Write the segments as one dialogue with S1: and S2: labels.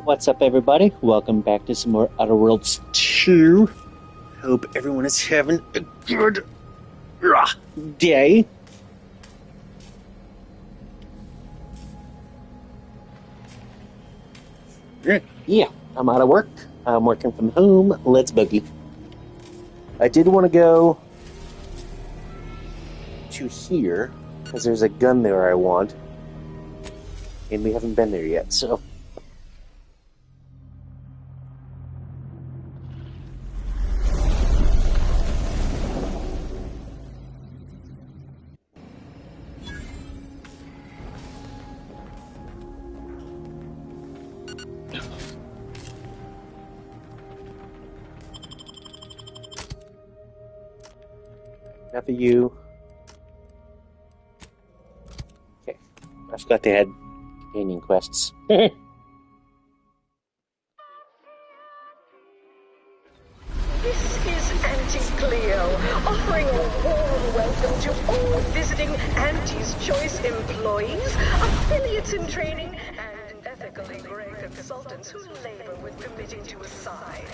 S1: What's up, everybody? Welcome back to some more Outer Worlds 2. Hope everyone is having a good day. Yeah, I'm out of work. I'm working from home. Let's boogie. I did want to go to here, because there's a gun there I want. And we haven't been there yet, so... Enough of you. Okay. I forgot they had companion quests.
S2: This is Auntie Cleo, offering a warm welcome to all visiting Auntie's Choice employees, affiliates in training, and ethically gray consultants who labor with committing to a side.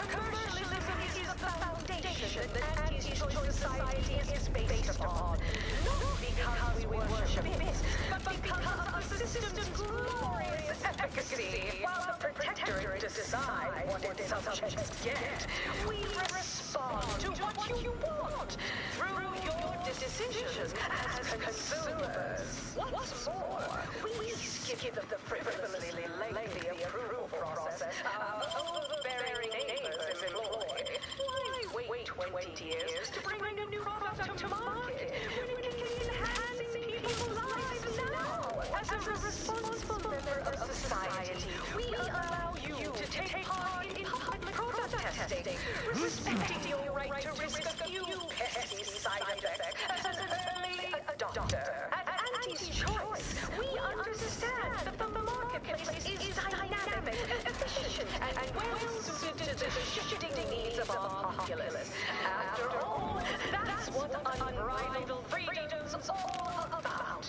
S2: Commercialism is the foundation that Auntie's Choice Society is based upon. Not because we worship it, but because of the system's glorious efficacy. While the Protectorate decide what its subjects get, we respond to what you want through your decisions as consumers. What's more, we skip the frivolously lengthy approval process our overbearing neighbors employ. Why wait 20 years to bring a new product to market when we can be enhancing people's lives now? As a responsible member of society, we allow you to take part in public product testing, respecting your right to risk a few pesky side effects as an early adopter. At Auntie's Choice, we understand that the marketplace is dynamic, efficient, and well-suited to the shifting needs of our populace. After all, that's what unbridled freedom's all about.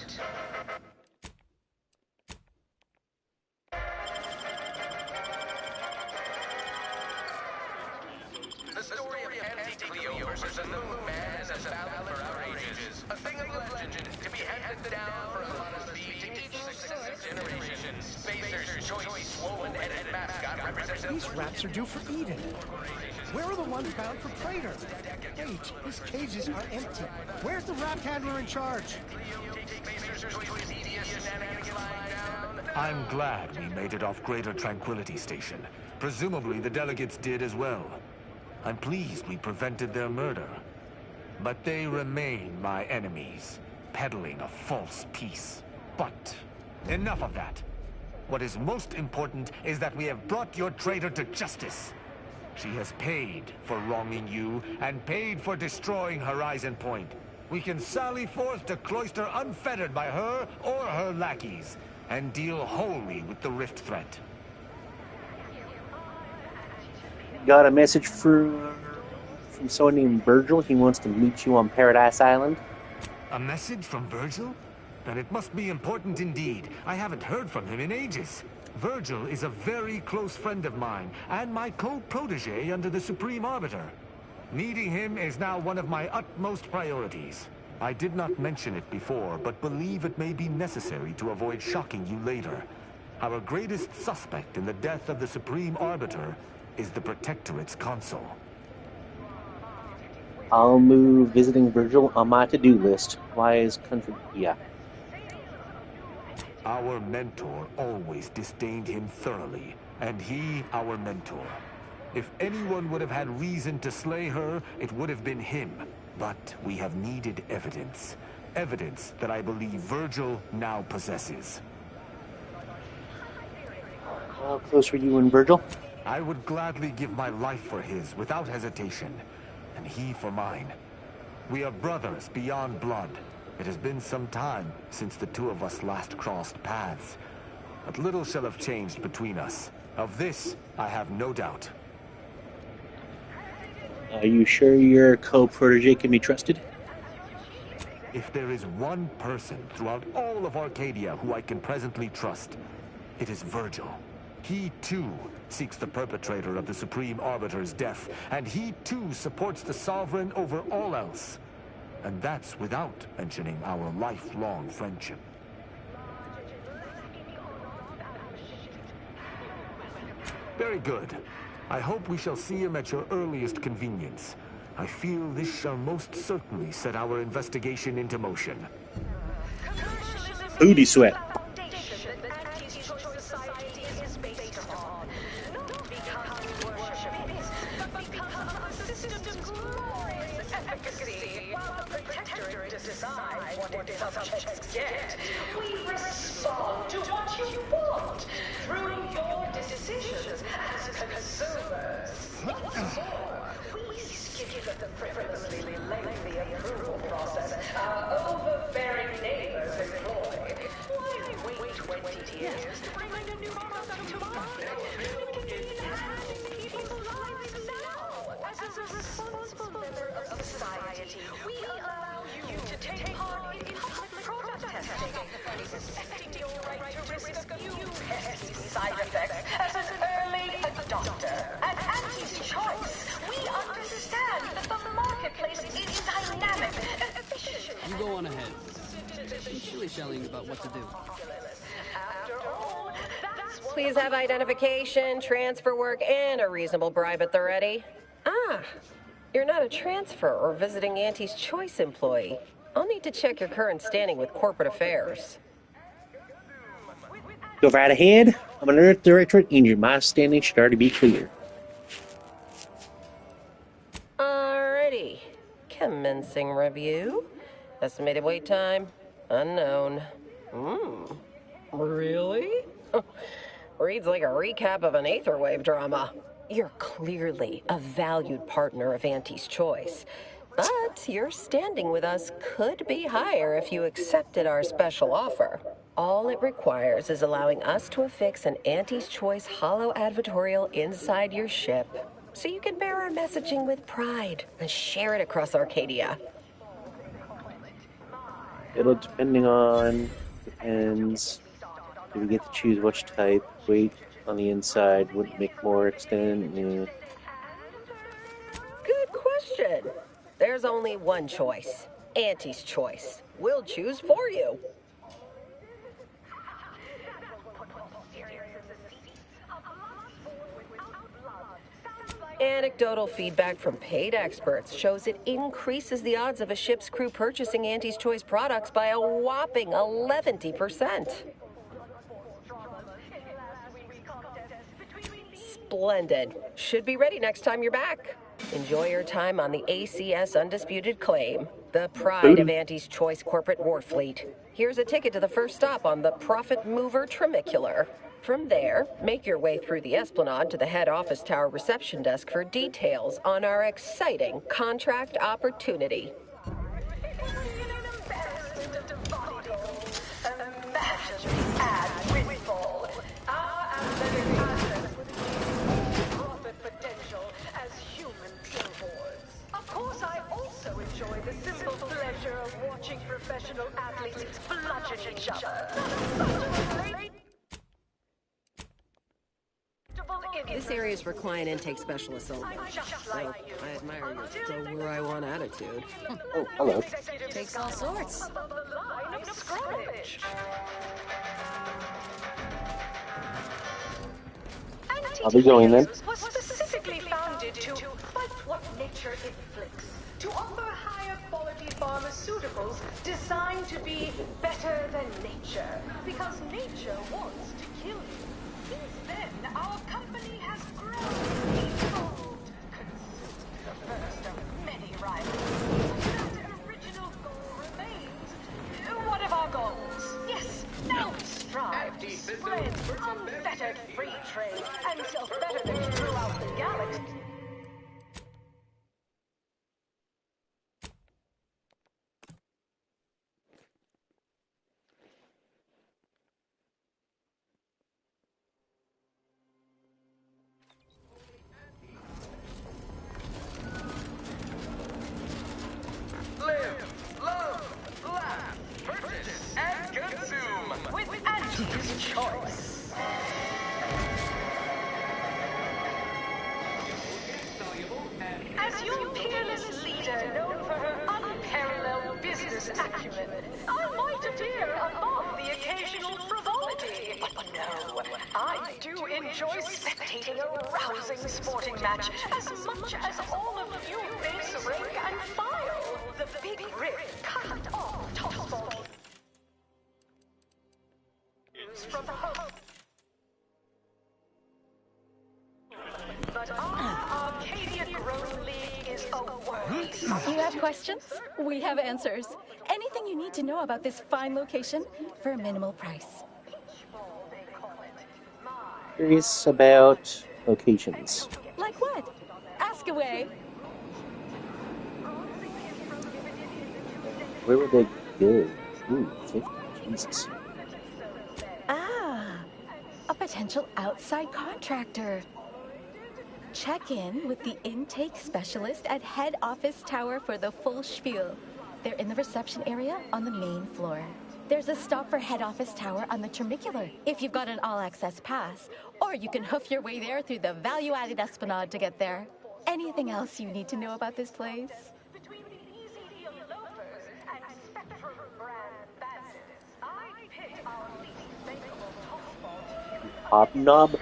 S3: The story of Auntie Cleo versus the Moon Man has been valid for our ages. A thing of legend to be handed down for a modest fee to each successive generation. Spacer's choice swollen-headed mascot represents...
S4: These rats are due for Eden. Where are the ones bound for Praetor? Wait, these cages are empty. Where's the rat handler in charge?
S5: I'm glad we made it off Greater Tranquility Station. Presumably the delegates did as well. I'm pleased we prevented their murder. But they remain my enemies, peddling a false peace. But enough of that. What is most important is that we have brought your traitor to justice. She has paid for wronging you, and paid for destroying Horizon Point. We can sally forth to Cloister unfettered by her or her lackeys, and deal wholly with the Rift threat.
S1: Got a message from someone named Virgil. He wants to meet you on Paradise Island.
S5: A message from Virgil? Then it must be important indeed. I haven't heard from him in ages. Virgil is a very close friend of mine, and my co-protege under the Supreme Arbiter. Meeting him is now one of my utmost priorities. I did not mention it before, but believe it may be necessary to avoid shocking you later. Our greatest suspect in the death of the Supreme Arbiter is the Protectorate's consul.
S1: I'll move visiting Virgil on my to-do list. Why is country... Yeah.
S5: Our mentor always disdained him thoroughly, and he our mentor. If anyone would have had reason to slay her, it would have been him. But we have needed evidence. Evidence that I believe Virgil now possesses.
S1: How close were you and Virgil?
S5: I would gladly give my life for his without hesitation, and he for mine. We are brothers beyond blood. It has been some time since the two of us last crossed paths, but little shall have changed between us. Of this, I have no doubt.
S1: Are you sure your co-protege can be trusted?
S5: If there is one person throughout all of Arcadia who I can presently trust, it is Virgil. He, too, seeks the perpetrator of the Supreme Arbiter's death, and he, too, supports the Sovereign over all else. And that's without mentioning our lifelong friendship. Very good. I hope we shall see him at your earliest convenience. I feel this shall most certainly set our investigation into motion.
S1: Booty sweat.
S2: We respond to what you want through your decisions as consumers. We skip the frivolously lengthy approval process our overbearing neighbors employ. Why wait 20 years to bring a new product to market? We can be impacting people's lives now. As a responsible member of society, we allow you to take part in public product testing, respecting your right to risk a few pesky side effects as an early adopter. At Auntie's Choice, we understand that the marketplace is dynamic, efficient.
S6: You go on ahead. I'm shilly-shallying about what to do.
S7: Please have identification, transfer work, and a reasonable bribe at the ready. Ah, you're not a transfer or visiting Auntie's Choice employee. I'll need to check your current standing with corporate affairs.
S1: Go right ahead. I'm an Earth Directorate Engine. My standing should already be clear.
S7: Alrighty. Commencing review. Estimated wait time, unknown. Really? Reads like a recap of an Aetherwave drama. You're clearly a valued partner of Auntie's Choice. But your standing with us could be higher if you accepted our special offer. All it requires is allowing us to affix an Auntie's Choice holo advertorial inside your ship, so you can bear our messaging with pride and share it across Arcadia.
S1: It'll depends. Do we get to choose which type? Weight on the inside would make more extend.
S7: Good question. There's only one choice. Auntie's Choice. We'll choose for you. Anecdotal feedback from paid experts shows it increases the odds of a ship's crew purchasing Auntie's Choice products by a whopping 11%. Splendid. Should be ready next time you're back. Enjoy your time on the ACS Undisputed Claim, the pride of Auntie's Choice corporate war fleet. Here's a ticket to the first stop on the Profit Mover Trimicular. From there, make your way through the Esplanade to the head office tower reception desk for details on our exciting contract opportunity.
S2: The simple pleasure of watching professional athletes bludgeon each other.
S7: This area is for client intake specialists only. So, I admire your go where I want attitude.
S1: Oh, hello.
S6: Takes all sorts.
S1: I'll be going then.
S2: Was specifically founded to fight what nature inflicts. To offer higher quality pharmaceuticals designed to be better than nature. Because nature wants to kill you. Since then, our company has grown, evolved, consumed the first of many rivals. That original goal remains. What of our goals? Yes, now we strive to spread unfettered free trade and self-betterment throughout the galaxy. I do enjoy spectating a rousing sporting match as much as all of you base rank and file. The big rib cut off tossball from the host. But our Arcadia Grove League is a worthy sight.
S8: You have questions? We have answers. Anything you need to know about this fine location for a minimal price.
S1: Curious about locations.
S8: Like what? Ask away.
S1: Where would they go? Ooh, 50. Jesus.
S8: Ah, a potential outside contractor. Check in with the intake specialist at head office tower for the full spiel. They're in the reception area on the main floor. There's a stop for head office tower on the Termicular if you've got an all-access pass, or you can hoof your way there through the value-added Esplanade to get there. Anything else you need to know about this place?
S2: Between the easy elopers and Spectrum brand bandits, I pit our least bankable tossball.
S1: Hobnob?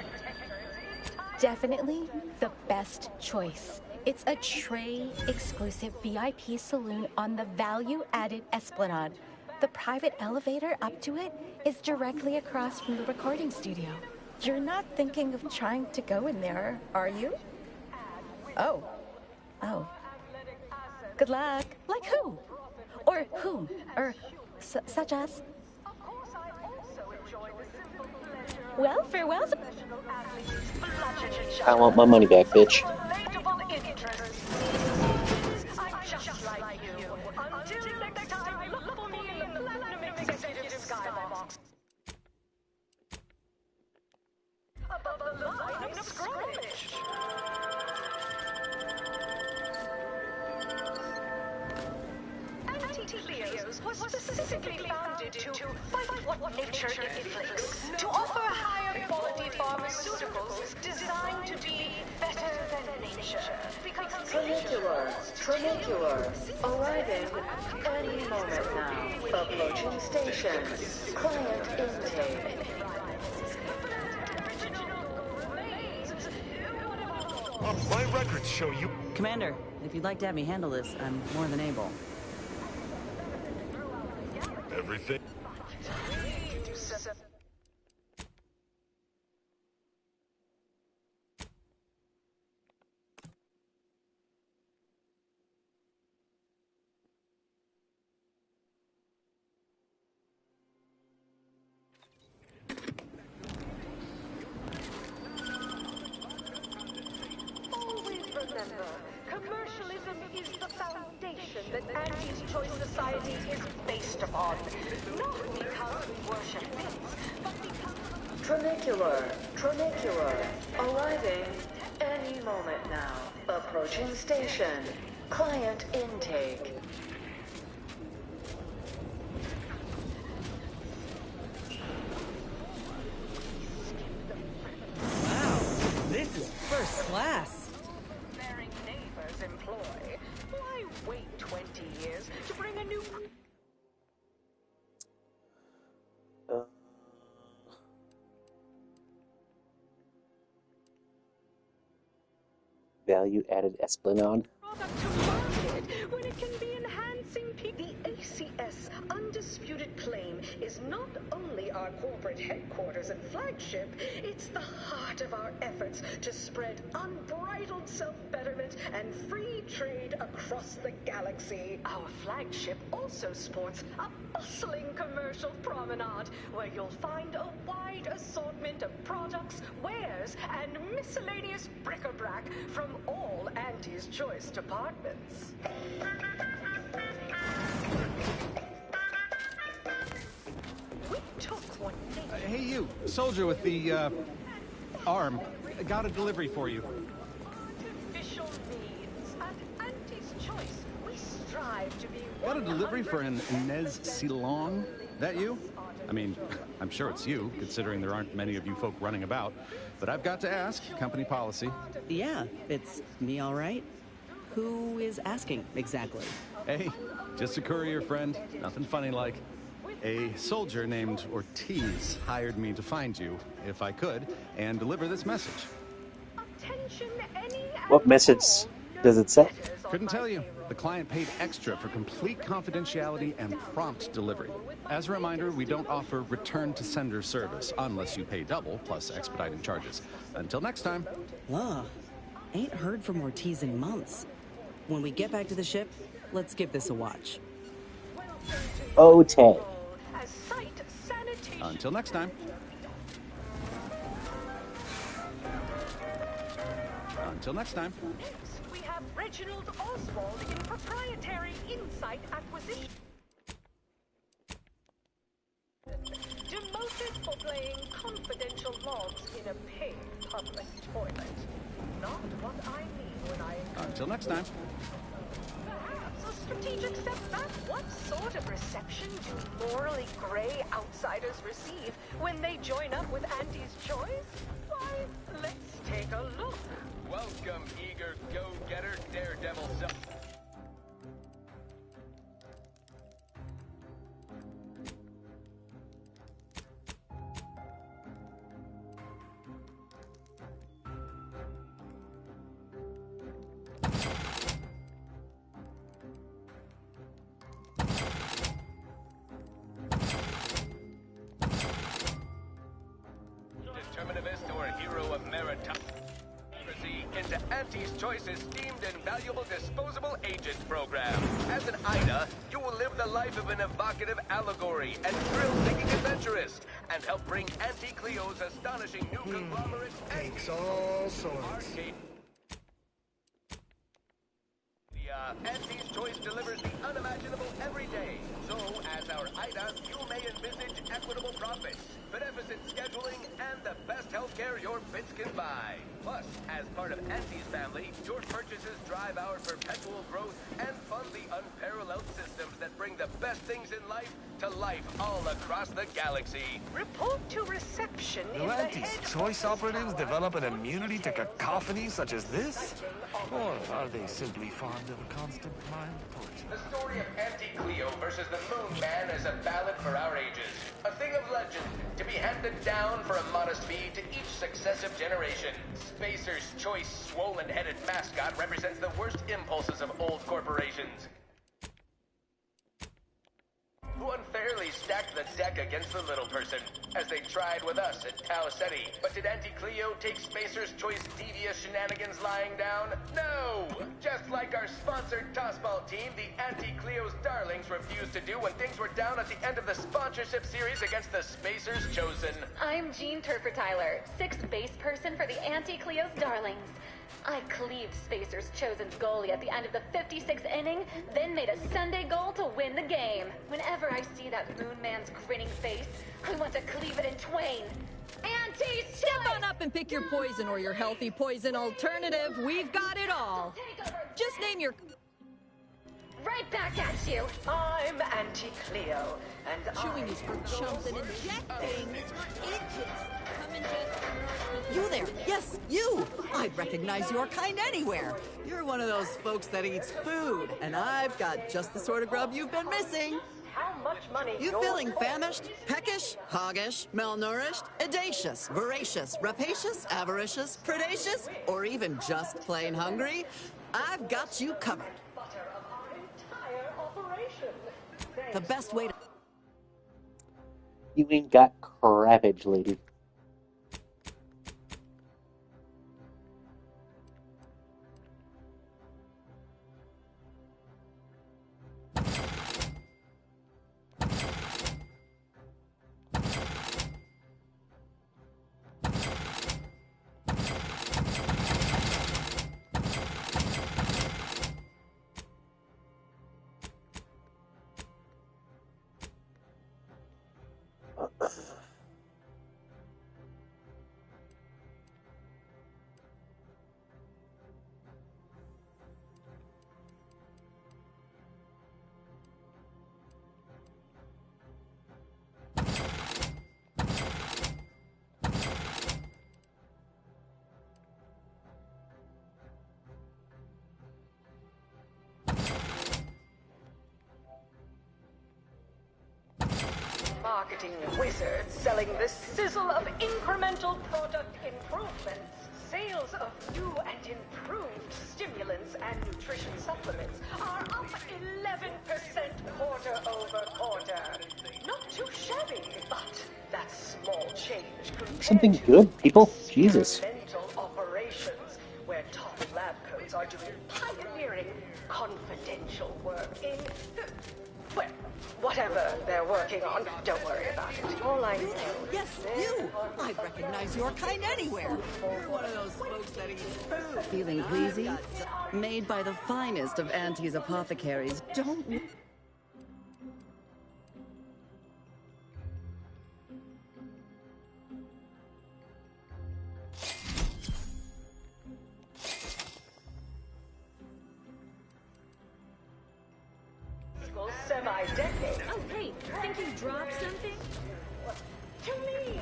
S8: Definitely the best choice. It's a Trey-exclusive VIP saloon on the value-added Esplanade. The private elevator up to it is directly across from the recording studio. You're not thinking of trying to go in there, are you? Oh. Good luck. Like who? Or whom? Or such as? Well, farewell.
S1: I want my money back, bitch.
S2: Just like you. Until next time, look for me in the platinum executive skybox. Above the line of skirmish. Anti-Cleos was specifically founded to fight what nature inflicts, to offer higher quality pharmaceuticals designed to be better than nature. Because
S9: Trinicular, arriving any moment now. Approaching station. Client intake.
S5: My records show you.
S10: Commander, if you'd like to have me handle this, I'm more than able.
S5: Everything.
S2: Commercialism is the foundation that Anti's Choice Society is based upon. Not because we worship myths, but because...
S9: Trinicular, arriving any moment now. Approaching station. Client intake.
S10: Wow, this is first class.
S2: Employ. Why wait 20 years to bring a new...
S1: Value-added Esplanade.
S2: product to market when it can be enhancing the ACS undisputed claim is not only our corporate headquarters and flagship, it's the heart of our efforts to spread unbridled self-betterment and free trade across the galaxy. Our flagship also sports a bustling commercial promenade where you'll find a wide assortment of products, wares, and miscellaneous bric-a-brac from all Anti's Choice departments. We took one day.
S11: Hey, you, soldier with the, arm. Got a delivery for you.
S2: Artificial means. At Anti's Choice, we strive to be...
S11: Got a delivery for an Inez Silong? That you? I mean, I'm sure it's you, considering there aren't many of you folk running about. But I've got to ask, company policy.
S10: Yeah, it's me all right. Who is asking, exactly?
S11: Hey, just a courier, friend. Nothing funny like. A soldier named Ortiz hired me to find you, if I could, and deliver this message.
S1: What message does it say?
S11: Couldn't tell you. The client paid extra for complete confidentiality and prompt delivery. As a reminder, we don't offer return to sender service unless you pay double plus expediting charges. Until next time.
S10: Ugh. Ain't heard from Ortiz in months. When we get back to the ship, let's give this a watch.
S1: Okay.
S11: Until next time. Until next time.
S2: Next, we have Reginald Oswald in proprietary insight acquisition. Demoted for playing confidential logs in a paid public toilet. Not what I mean when I...
S11: Until next time.
S2: Perhaps a strategic setback. What sort of reception do morally gray outsiders receive when they join up with Andy's choice? Why, let's take a look.
S3: Welcome, eager go-getter daredevil self. Determinivist or hero of meritocracy into Auntie's Choice's deemed invaluable disposable agent program. As an Ida, you will live the life of an evocative allegory and thrill-seeking adventurist, and help bring Auntie Cleo's astonishing new conglomerate
S4: Takes all sorts.
S3: arcade. Auntie's Choice delivers the unimaginable every day. So, as our Ida, you may envisage equitable profits, beneficent scheduling, and the best healthcare your bits can buy. Plus, as part of Auntie's family, your purchases drive our perpetual growth and fund the unparalleled systems that bring the best things in life to life all across the galaxy.
S2: Report to reception in
S5: Will
S2: the
S5: Auntie's
S2: head
S5: Choice operatives develop an immunity to cacophony such as this? Or are they simply fond of a constant mind poetry?
S3: The story of Auntie Cleo versus the Moon Man is a ballad for our ages. A thing of legend, to be handed down for a modest fee to each successive generation. Spacer's Choice swollen-headed mascot represents the worst impulses of old corporations, who unfairly stacked the deck against the little person, as they tried with us at Tau Ceti. But did Auntie Cleo take Spacer's Choice devious shenanigans lying down? No! Just like our sponsored tossball team, the Auntie Cleo's Darlings refused to do when things were down at the end of the sponsorship series against the Spacer's Chosen.
S12: I'm Jean Turfer Tyler, 6th base person for the Auntie Cleo's Darlings. I cleaved Spacer's Chosen's goalie at the end of the 56th inning, then made a Sunday goal to win the game. Whenever I see that Moon Man's grinning face, I want to cleave it in twain. Auntie,
S13: step on up and pick your poison or your healthy poison alternative. We've got it all. Just name your...
S12: Right back at you.
S2: I'm Auntie Cleo, and
S13: chewing is for chumps and injecting is for idiots. Come and just...
S10: You there! Yes, you! I'd recognize your kind anywhere. You're one of those folks that eats food, and I've got just the sort of grub you've been missing.
S2: How much money
S10: You feeling famished, peckish, hoggish, malnourished, audacious, voracious, rapacious, avaricious, predacious, or even just plain hungry? I've got you covered. The best way to...
S1: You ain't got crabbage, lady.
S2: marketing wizards selling the sizzle of incremental product improvements. Sales of new and improved stimulants and nutrition supplements are up 11% quarter over quarter. Not too shabby, but that's small change compared
S1: Something
S2: to
S1: good, people. Jesus.
S2: experimental operations where top lab coats are doing pioneering confidential work in, well, whatever they're working on. Don't worry about it. All I know.
S10: Yes, you! I recognize your kind anywhere. You're one of those folks that eats food. Feeling queasy? Made by the finest of Auntie's apothecaries. Don't...
S2: Semi-decade.
S13: Oh, hey, think you dropped something?
S2: To me,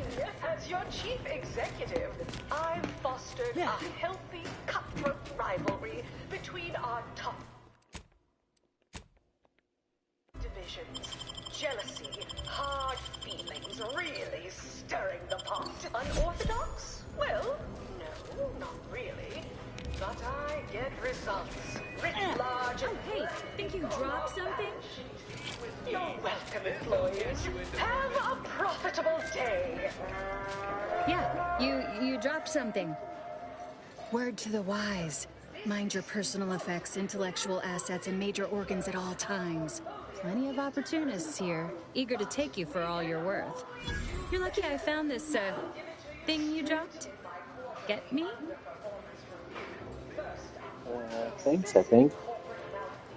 S2: as your chief executive, I've fostered a healthy, cutthroat rivalry between our top divisions. Jealousy, hard feelings, really stirring the pot. Unorthodox? Well, no, not really. But I get results. Writ large and...
S13: Oh, hey, think you dropped something?
S2: You're welcome, employees. Have a profitable day.
S14: Yeah, you dropped something. Word to the wise. Mind your personal effects, intellectual assets, and major organs at all times. Plenty of opportunists here, eager to take you for all you're worth. You're lucky I found this, thing you dropped. Get me?
S1: Thanks, I think.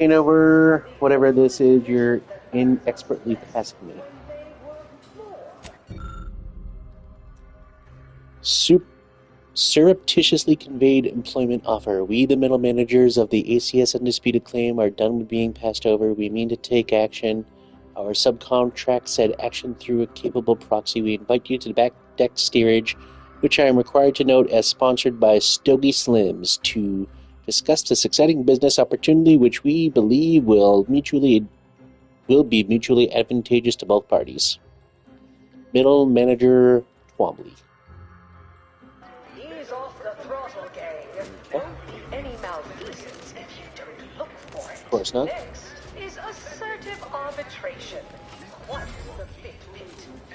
S1: Hand over whatever this is you're inexpertly passing me. Surreptitiously conveyed employment offer. We, the middle managers of the ACS Undisputed Claim, are done with being passed over. We mean to take action. Our subcontract said action through a capable proxy. We invite you to the back deck steerage, which I am required to note as sponsored by Stogie Slims, to discuss this exciting business opportunity which we believe will be mutually advantageous to both parties. Middle Manager Twombly.
S2: Ease off the throttle, gang. Won't be any malfeasance if you don't look for it.
S1: Of course not.
S2: Next is assertive arbitration. Quite the fit pit.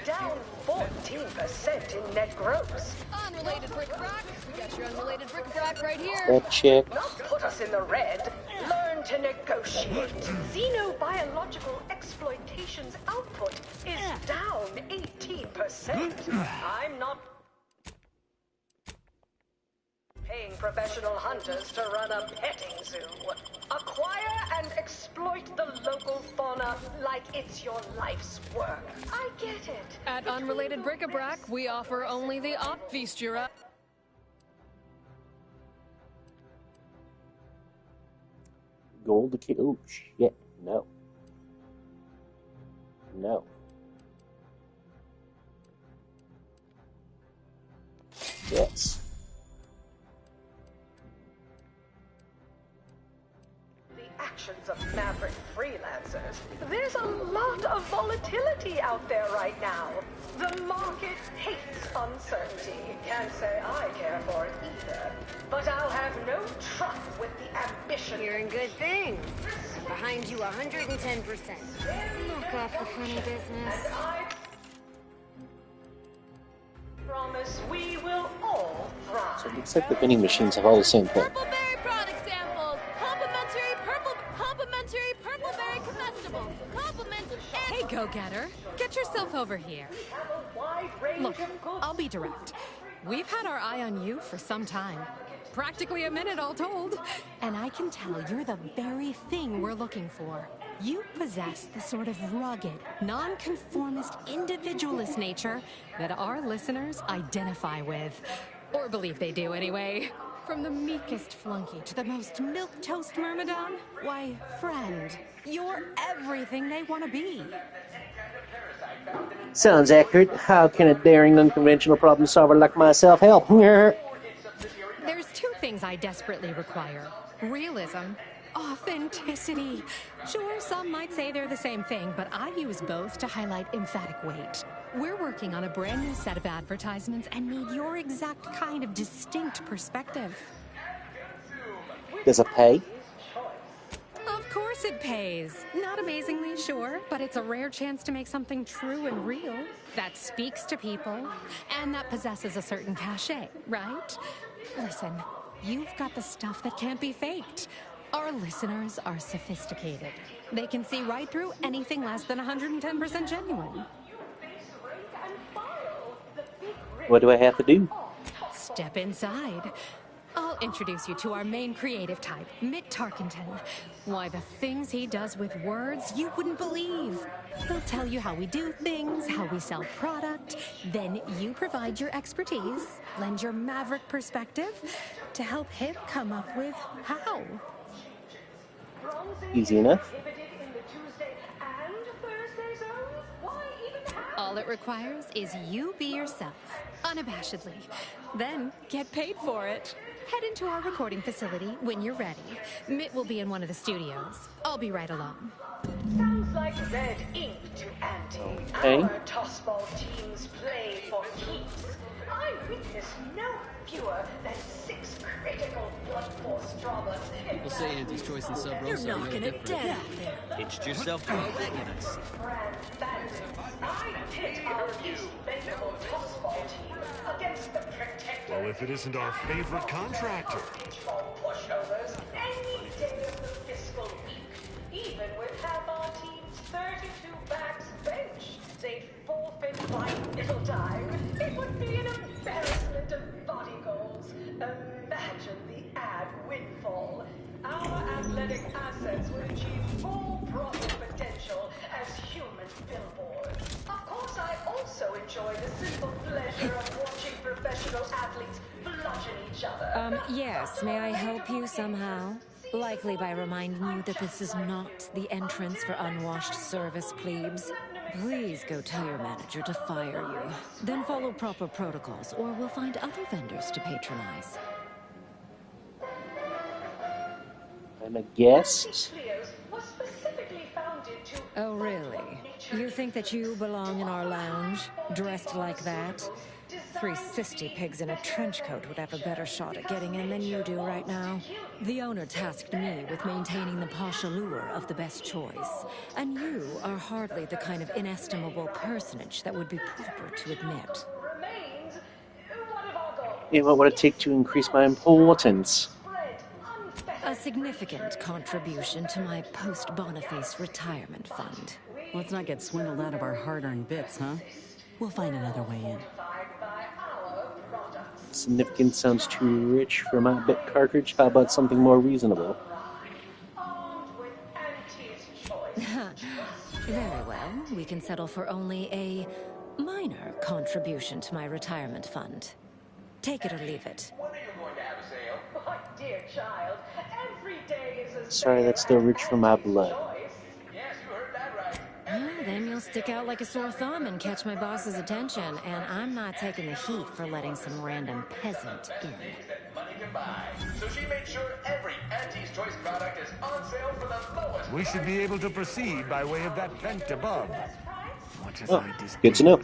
S2: Down 14% in net gross.
S13: Unrelated bric-a-brac. We got your unrelated bric-a-brac right here.
S1: That chick.
S2: Not put us in the red. Learn to negotiate. Xenobiological exploitation's output is down 18%. I'm not paying professional hunters to run a petting zoo. Acquire and exploit the local fauna like it's your life's work. I get it.
S13: At Unrelated Bric-a-Brac, we offer only the Opvistura.
S1: Gold key. Oh, shit. No. No. Yes.
S2: Actions of maverick freelancers. There's a lot of volatility out there right now. The market hates uncertainty. Can't say I care for it either. But I'll have no truck with the ambition.
S15: Hearing good things. Behind you 110%. Knock off the funny business.
S2: And I promise we will all thrive.
S1: So it looks like the vending machines have all the same thing.
S13: Purpleberry product samples. Complimentary purpleberry comestibles. Complimentary. Hey, go-getter. Get yourself over here. Look, I'll be direct. We've had our eye on you for some time. Practically a minute, all told. And I can tell you're the very thing we're looking for. You possess the sort of rugged, nonconformist, individualist nature that our listeners identify with. Or believe they do, anyway. From the meekest flunky to the most milquetoast myrmidon, why, friend, you're everything they want to be.
S1: Sounds accurate. How can a daring, unconventional problem solver like myself help?
S13: There's two things I desperately require. Realism Authenticity. Sure, some might say they're the same thing, but I use both to highlight emphatic weight. We're working on a brand new set of advertisements and need your exact kind of distinct perspective.
S1: Does it pay?
S13: Of course it pays. Not amazingly, sure, but it's a rare chance to make something true and real that speaks to people and that possesses a certain cachet, right? Listen, you've got the stuff that can't be faked. Our listeners are sophisticated. They can see right through anything less than 110% genuine.
S1: What do I have to do?
S13: Step inside. I'll introduce you to our main creative type, Mitt Tarkenton. Why, the things he does with words you wouldn't believe. He'll tell you how we do things, how we sell product. Then you provide your expertise, lend your maverick perspective to help him come up with how.
S1: Easy enough.
S13: All it requires is you be yourself, unabashedly. Then get paid for it. Head into our recording facility when you're ready. Mitt will be in one of the studios. I'll be right along.
S2: Sounds like red ink to Auntie.
S1: Okay.
S2: Our tossball teams play for keeps. I witnessed no fewer than 6 critical blood force dramas.
S6: People say Auntie's Choice and Sub Rosa are no different.
S16: Hitched yourself to a wagon, I see.
S2: I pit our least bankable tossball team against the protector.
S5: Well, if it isn't our favorite contractor.
S2: Pushovers any day of the fiscal week. Even with half our team's 32 backs benched, they'd forfeit by nickel time. It would be an embarrassment of body goals. Imagine the ad windfall. Our athletic assets would achieve full profit potential as human billboards. Of course, I also enjoy the simple pleasure of watching professional athletes bludgeon each other.
S17: Yes, may I help you somehow? Likely by reminding you that this is not the entrance for unwashed service plebes. Please go tell your manager to fire you. Then follow proper protocols, or we'll find other vendors to patronize.
S1: I'm a guest.
S17: Oh, really? You think that you belong in our lounge, dressed like that? 3 cysty pigs in a trench coat would have a better shot at getting in than you do right now. The owner tasked me with maintaining the posh allure of the best choice, and you are hardly the kind of inestimable personage that would be proper to admit.
S1: And what would it take to increase my importance?
S17: A significant contribution to my post-Boniface retirement fund.
S10: Let's not get swindled out of our hard-earned bits, huh? We'll find another way in.
S1: Significant sounds too rich for my bit cartridge. How about something more reasonable?
S17: Very well. We can settle for only a minor contribution to my retirement fund. Take it or leave it.
S2: My dear child, every day is a
S1: Sorry, that's still rich for my blood.
S17: Then you'll stick out like a sore thumb and catch my boss's attention, and I'm not taking the heat for letting some random peasant in.
S3: So she made sure every Auntie's Choice product is on sale for the lowest.
S5: We should be able to proceed by way of that vent above. What is
S1: Oh, good to know.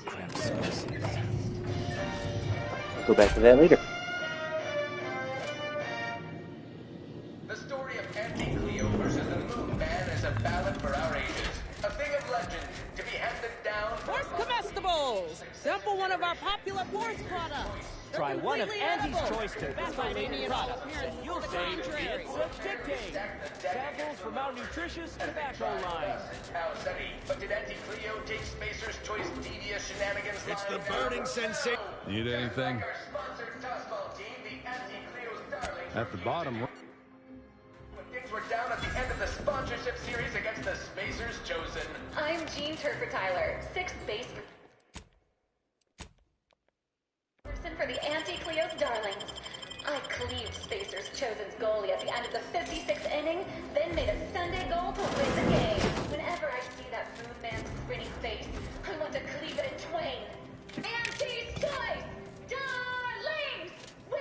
S1: I'll go back to that later.
S3: The story of Auntie Cleo versus the Moon Man is a ballad for our ages. A thing of legend to be handed down.
S18: Horse comestibles! Sample one of our popular horse products.
S16: Try one of Auntie's Choice to Pennsylvania products. You'll say it's addicting. Samples from our nutritious tobacco line.
S3: But did Auntie Cleo take Spacer's Choice devious shenanigans?
S11: It's the burning sensation. Need anything? At the bottom.
S3: Things were down at the end of the sponsorship series against the Spacers Chosen.
S12: I'm Jean Turper-Tyler, 6th base person for the Anti-Cleo's Darlings. I cleaved Spacers Chosen's goalie at the end of the 56th inning, then made a Sunday goal to win the game. Whenever I see that Moon Man's gritty face, I want to cleave it in twain. Anti's Choice! Darlings! We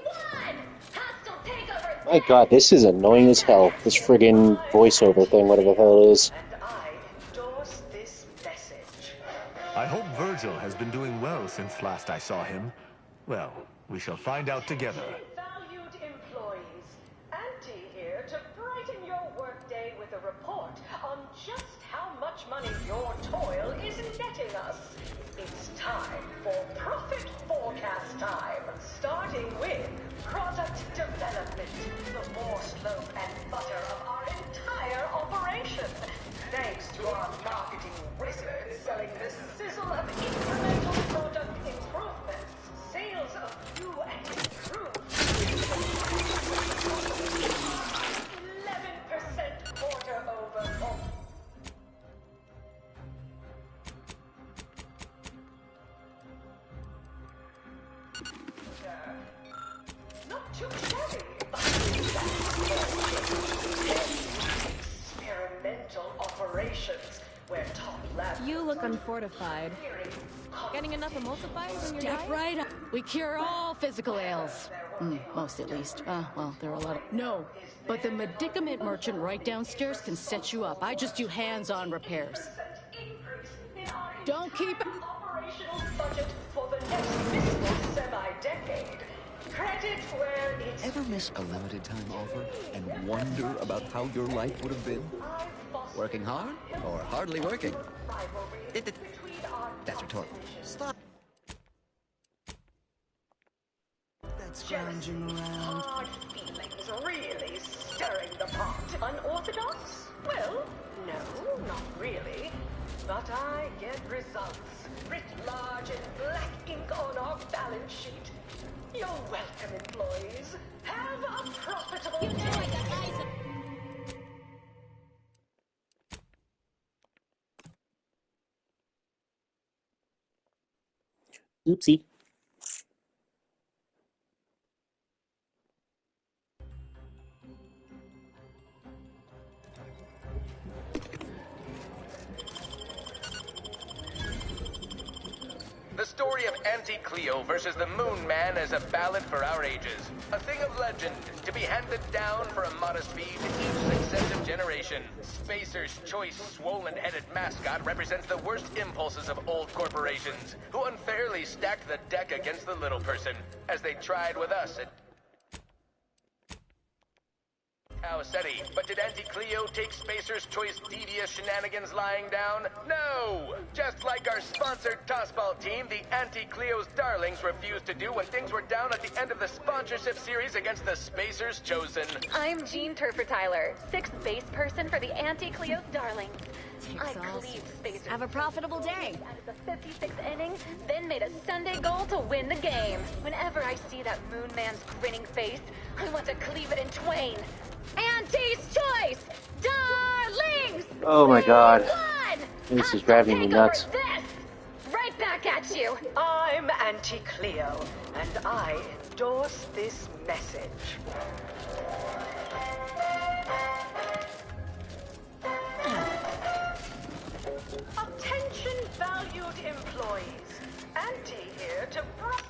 S12: won! Hostile takeover!
S1: My god, this is annoying as hell. This friggin' voiceover thing, whatever the hell it is.
S5: I hope Virgil has been doing well since last I saw him. Well, we shall find out together.
S2: Valued employees, Auntie here to brighten your workday with a report on just how much money your toil is netting us. It's time for profit forecast time, starting with product development, the more slope and butter of our entire operation. Thanks to our marketing wizards selling the sizzle of incremental product improvements, sales of new and improved 11% quarter over quarter. Not too shabby, but experimental operations where top lab.
S13: You look unfortified. Getting enough emulsifiers in your diet?
S14: Step right up. We cure all physical ails. Most at least. Well, there are a lot of... No, but the medicament merchant right downstairs can set you up. I just do hands-on repairs. Don't keep...
S2: Operational budget for the next fiscal semi-decade. Credit where it's...
S19: Ever miss a limited time offer and wonder about how your life would have been? Working hard or hardly working? That's rhetorical. Stop.
S2: That's scrounging around. Hard feelings really stirring the pot. Unorthodox? Well, no, not really. But I get results. Writ large in black ink on our balance sheet. You're welcome, employees. Have a profitable day. I got eyes.
S1: Oopsie.
S3: The story of Auntie Cleo versus the Moon Man is a ballad for our ages. A thing of legend, to be handed down for a modest fee to each successive generation. Spacer's choice swollen-headed mascot represents the worst impulses of old corporations, who unfairly stacked the deck against the little person, as they tried with us at City. But did Auntie Cleo take Spacer's choice devious shenanigans lying down? No! Just like our sponsored tossball team, the Auntie Cleo's Darlings refused to do when things were down at the end of the sponsorship series against the Spacer's Chosen.
S12: I'm Jean Turfer-Tyler, 6th base person for the Auntie Cleo's Darlings. I cleaved Spacer's.
S15: Have a profitable day.
S12: Out of the 56th inning, then made a Sunday goal to win the game. Whenever I see that Moon Man's grinning face, I want to cleave it in twain. Auntie's Choice! Darlings!
S1: Oh my god.
S12: Won!
S1: This is driving me nuts.
S12: This! Right back at you!
S2: I'm Auntie Cleo, and I endorse this message. Attention, valued employees. Auntie here to brighten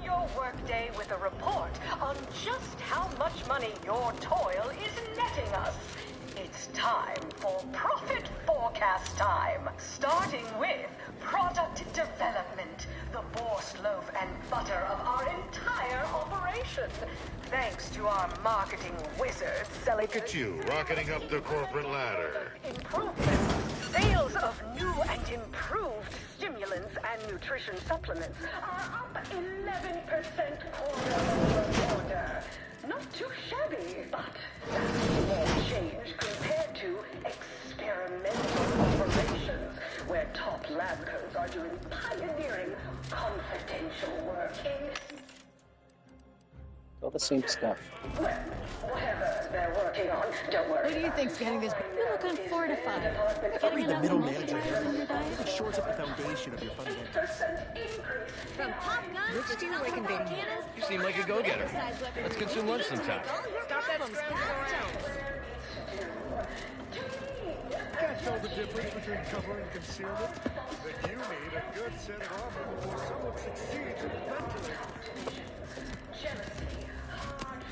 S2: your workday with a report on just how much money your toil is netting us. It's time for profit forecast time, starting with product development, the borscht loaf and butter of our entire operation. Thanks to our marketing wizards selling...
S20: Look at you, rocketing up the corporate ladder.
S2: Improvements, sales of new and improved stimulants and nutrition supplements are up 11% quarter-over-quarter. Not too shabby, but that's small change compared to experimental operations, where top lab coats are doing pioneering confidential work in...
S1: All the same stuff.
S2: Well, whatever they're working on, don't worry.
S14: Who do you think's getting this? You look unfortified.
S4: Every the middle manager it shores up the foundation of your fundamentals.
S15: From pop guns
S6: Which do you like invading?
S15: cannons.
S6: You seem like a go-getter. Let's consume lunch sometime.
S15: Stop that scrambling around.
S4: Can't tell the difference between cover and concealment. But you need a good set of armor before someone succeeds in ventilation.
S2: Jealousy, hard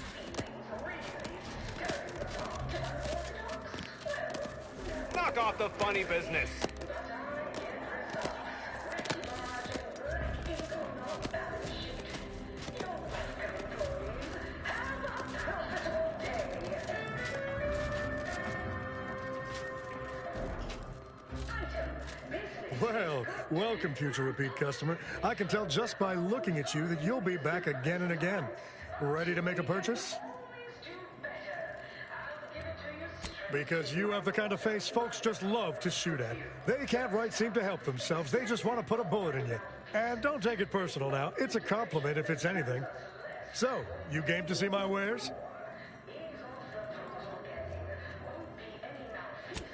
S5: back off the funny business.
S21: Well, welcome, future repeat customer. I can tell just by looking at you that you'll be back again and again. Ready to make a purchase? Because you have the kind of face folks just love to shoot at. They can't right seem to help themselves. They just want to put a bullet in you. And don't take it personal now. It's a compliment if it's anything. So, you game to see my wares?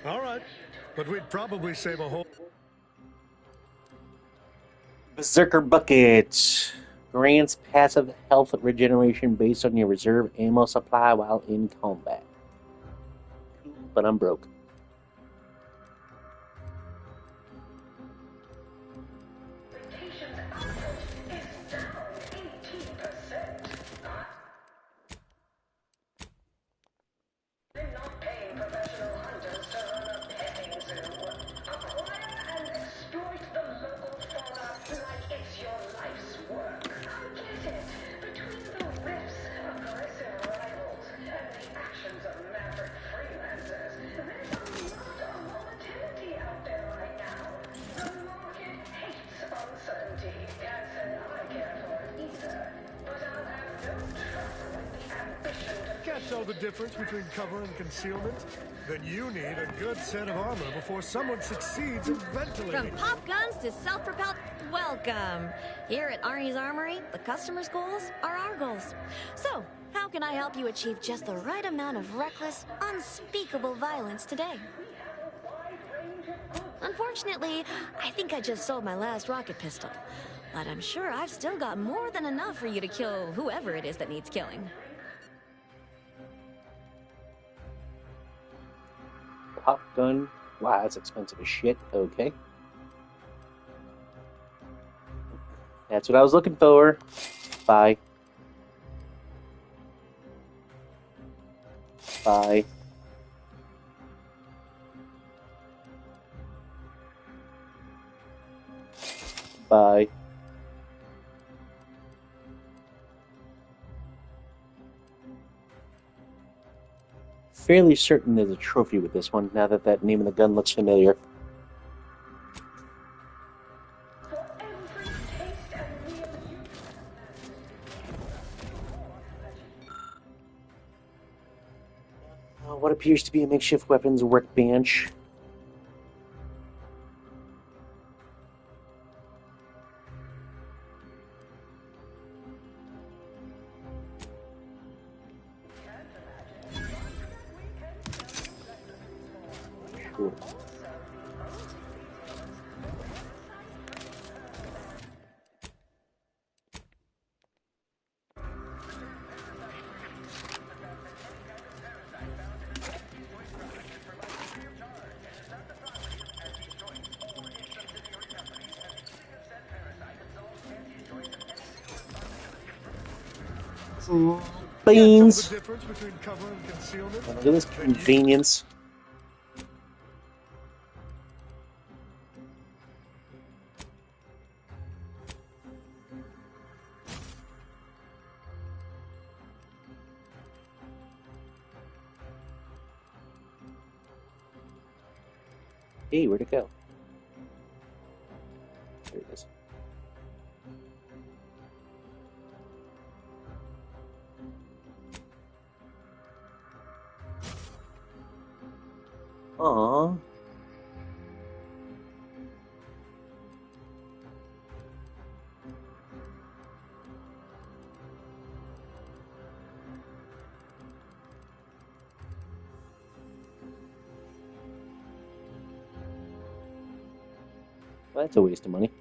S21: All right. But we'd probably save a whole...
S1: Berserker Bucket grants passive health regeneration based on your reserve ammo supply while in combat. But I'm broke.
S21: Know the difference between cover and concealment? Then you need a good set of armor before someone succeeds in ventilating.
S22: From pop guns to self-propelled, welcome. Here at Arnie's Armory, the customer's goals are our goals. So, how can I help you achieve just the right amount of reckless, unspeakable violence today? Unfortunately, I think I just sold my last rocket pistol. But I'm sure I've still got more than enough for you to kill whoever it is that needs killing.
S1: Pop gun. Wow, that's expensive as shit. Okay. That's what I was looking for. Bye. Bye. Bye. Fairly certain there's a trophy with this one, now that that name of the gun looks familiar. What appears to be a makeshift weapons workbench. Sure. Beans. Look at this convenience. Hey, where'd it go? There it is. Aww. Well, that's a waste of money.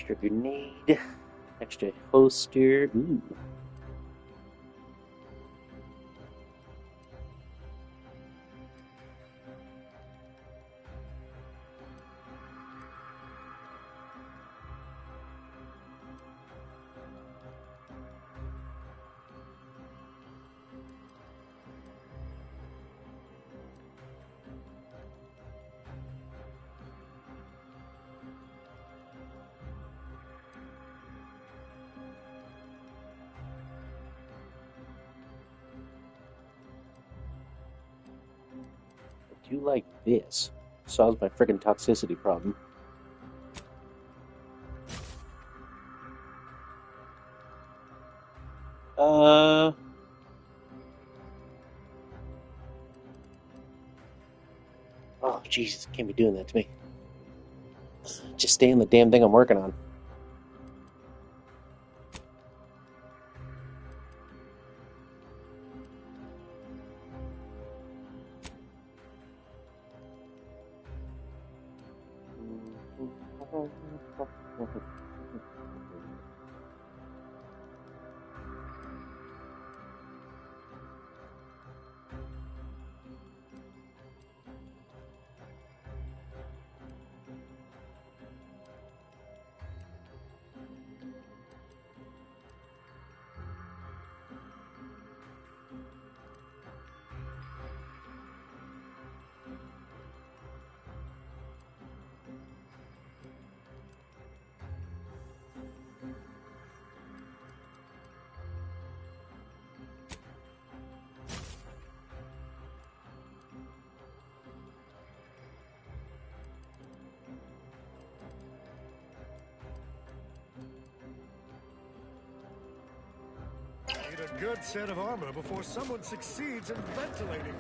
S1: Extra grenade. Extra holster. Ooh. I do like this. Solves my friggin' toxicity problem. Oh, Jesus, can't be doing that to me. Just stay in the damn thing I'm working on.
S21: Need a good set of armor before someone succeeds in ventilating you.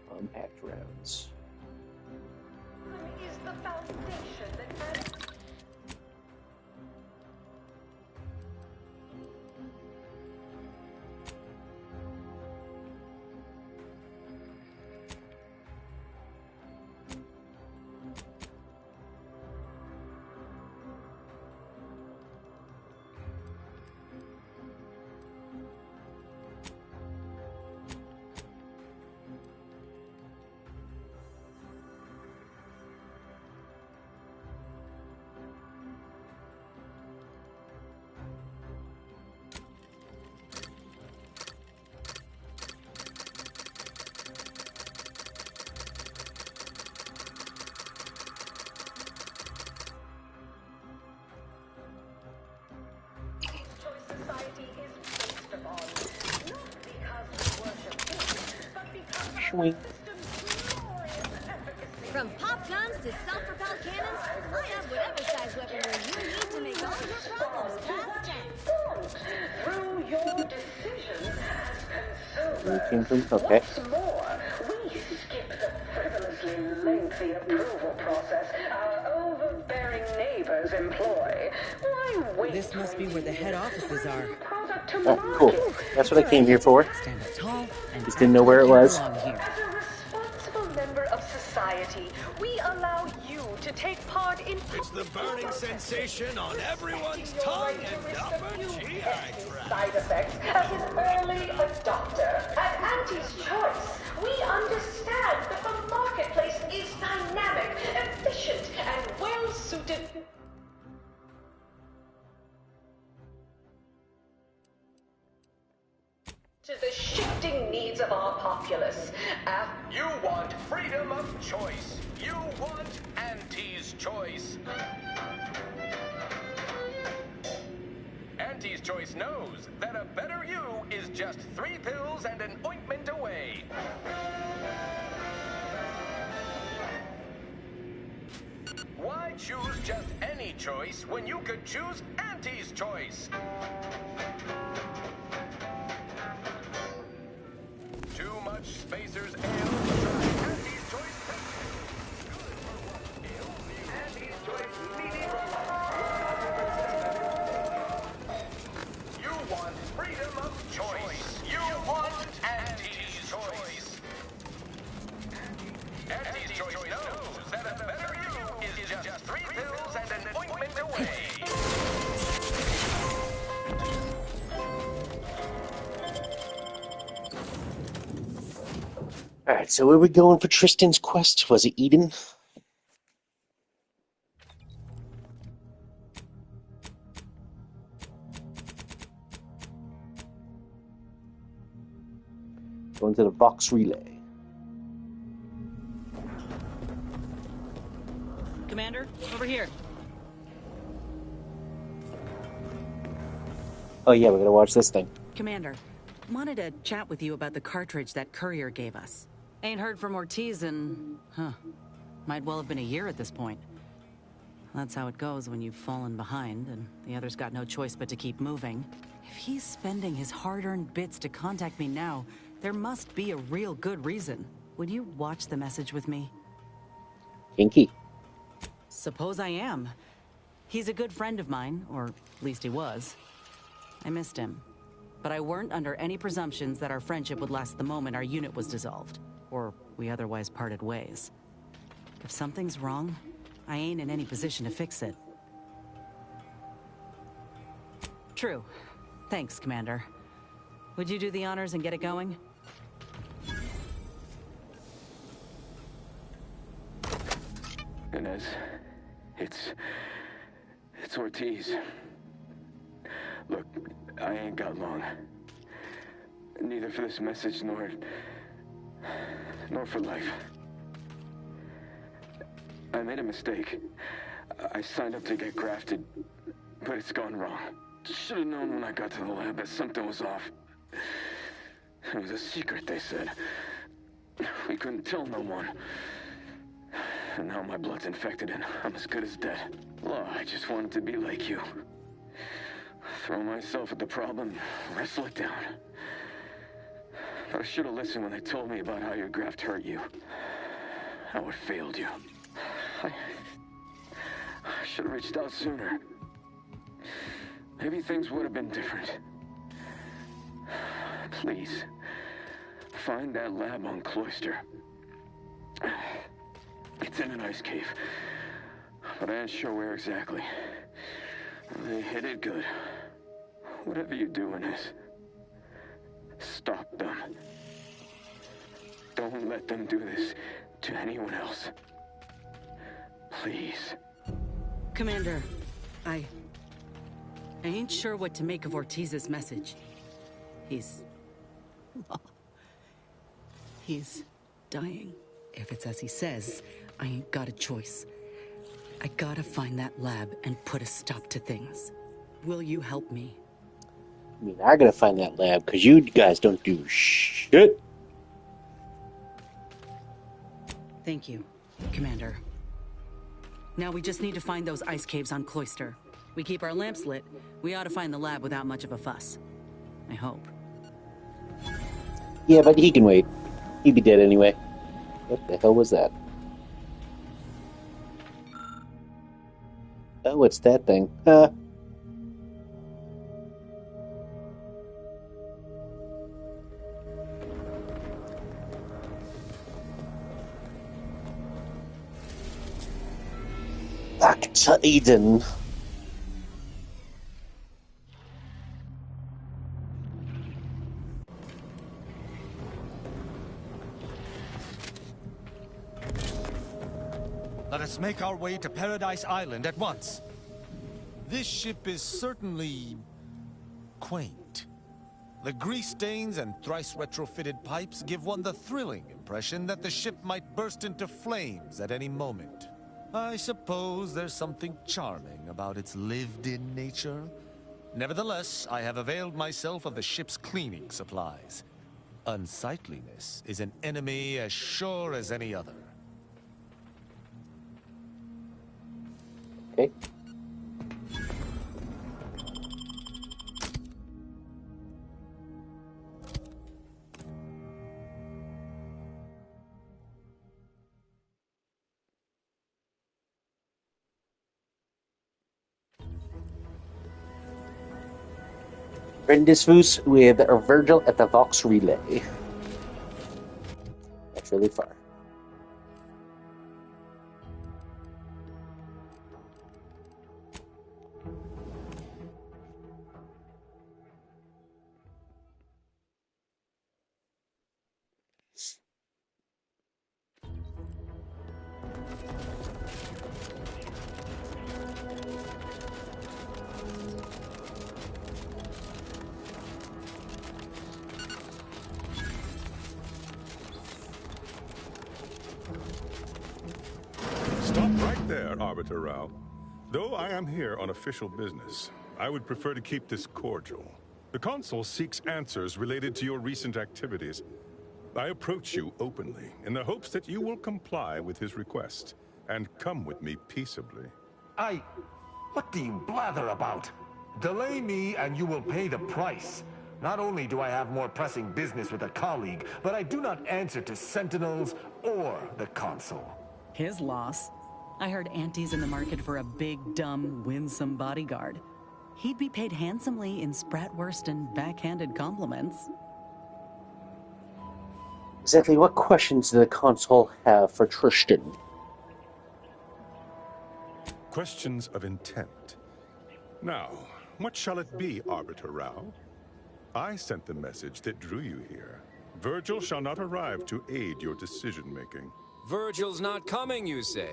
S1: Compact rounds.
S2: Is the foundation that
S1: Swing.
S22: From pop guns to self-propelled cannons, I have whatever size weaponry you need to make all your problems past tense.
S2: through your decisions as
S1: Kingdom, okay.
S2: What's more, we skip the frivolously lengthy approval process our overbearing neighbors employ. Why wait?
S10: This must be where the head offices are.
S1: Oh, cool. That's what I came here for.
S10: Stand up tall and
S1: Just didn't know where it was.
S2: As a responsible member of society, we allow you to take part in...
S16: It's the burning sensation on everyone's tongue and upper GI tract.
S2: Side effects as an early adopter. At Auntie's Choice, we understand that the marketplace is dynamic, efficient, and well-suited... to the shifting needs of our populace.
S3: You want freedom of choice. You want Auntie's Choice. Auntie's Choice knows that a better you is just 3 pills and an ointment away. Why choose just any choice when you could choose Auntie's Choice? Too much Spacer's Ale? Try Auntie's Choice freedom of choice. You want Auntie's choice. Auntie's choice knows that a better you is just 3 pills and an ointment away.
S1: Alright, so where are we going for Tristan's quest? Was it Eden? Going to the Vox Relay.
S10: Commander, over here.
S1: Oh yeah, we're gonna watch this thing.
S10: Commander, wanted to chat with you about the cartridge that courier gave us. Ain't heard from Ortiz in... might well have been a year at this point. That's how it goes when you've fallen behind, and the others got no choice but to keep moving. If he's spending his hard-earned bits to contact me now, there must be a real good reason. Would you watch the message with me?
S1: Kinky.
S10: Suppose I am. He's a good friend of mine, or at least he was. I missed him. But I weren't under any presumptions that our friendship would last the moment our unit was dissolved, or we otherwise parted ways. If something's wrong, I ain't in any position to fix it. True. Thanks, Commander. Would you do the honors and get it going?
S7: Inez, it's Ortiz. Look, I ain't got long. Neither for this message nor for life. I made a mistake. I signed up to get grafted, but it's gone wrong. Should have known when I got to the lab that something was off. It was a secret, they said. We couldn't tell no one. And now my blood's infected and I'm as good as dead. Well, I just wanted to be like you. Throw myself at the problem, wrestle it down. But I should have listened when they told me about how your graft hurt you. How it failed you. I should have reached out sooner. Maybe things would have been different. Please, find that lab on Cloister. It's in an ice cave, but I ain't sure where exactly. They hit it good. Whatever you're doing is, stop them. Don't let them do this to anyone else. Please.
S10: Commander, I ain't sure what to make of Ortiz's message. He's dying. If it's as he says, I ain't got a choice. I gotta find that lab and put a stop to things. Will you help me?
S1: I mean, I gotta find that lab, because you guys don't do shit.
S10: Thank you, Commander. Now we just need to find those ice caves on Cloister. We keep our lamps lit, we ought to find the lab without much of a fuss. I hope.
S1: Yeah, but he can wait. He'd be dead anyway. What the hell was that? Oh, it's that thing. Back to Eden.
S8: Let us make our way to Paradise Island at once. This ship is certainly quaint. The grease stains and thrice retrofitted pipes give one the thrilling impression that the ship might burst into flames at any moment. I suppose there's something charming about its lived-in nature. Nevertheless, I have availed myself of the ship's cleaning supplies. Unsightliness is an enemy as sure as any other.
S1: Okay. Rendezvous with Virgil at the Vox Relay. That's really far.
S9: Stop right there, Arbiter Rao. Though I am here on official business, I would prefer to keep this cordial. The Consul seeks answers related to your recent activities. I approach you openly, in the hopes that you will comply with his request, and come with me peaceably.
S5: What do you blather about? Delay me and you will pay the price. Not only do I have more pressing business with a colleague, but I do not answer to Sentinels or the Consul.
S10: His loss. I heard Auntie's in the market for a big, dumb, winsome bodyguard. He'd be paid handsomely in Spratwurst and backhanded compliments.
S1: Exactly what questions does the Consul have for Tristan?
S9: Questions of intent. Now, what shall it be, Arbiter Rao? I sent the message that drew you here. Virgil shall not arrive to aid your decision-making.
S17: Virgil's not coming, you say?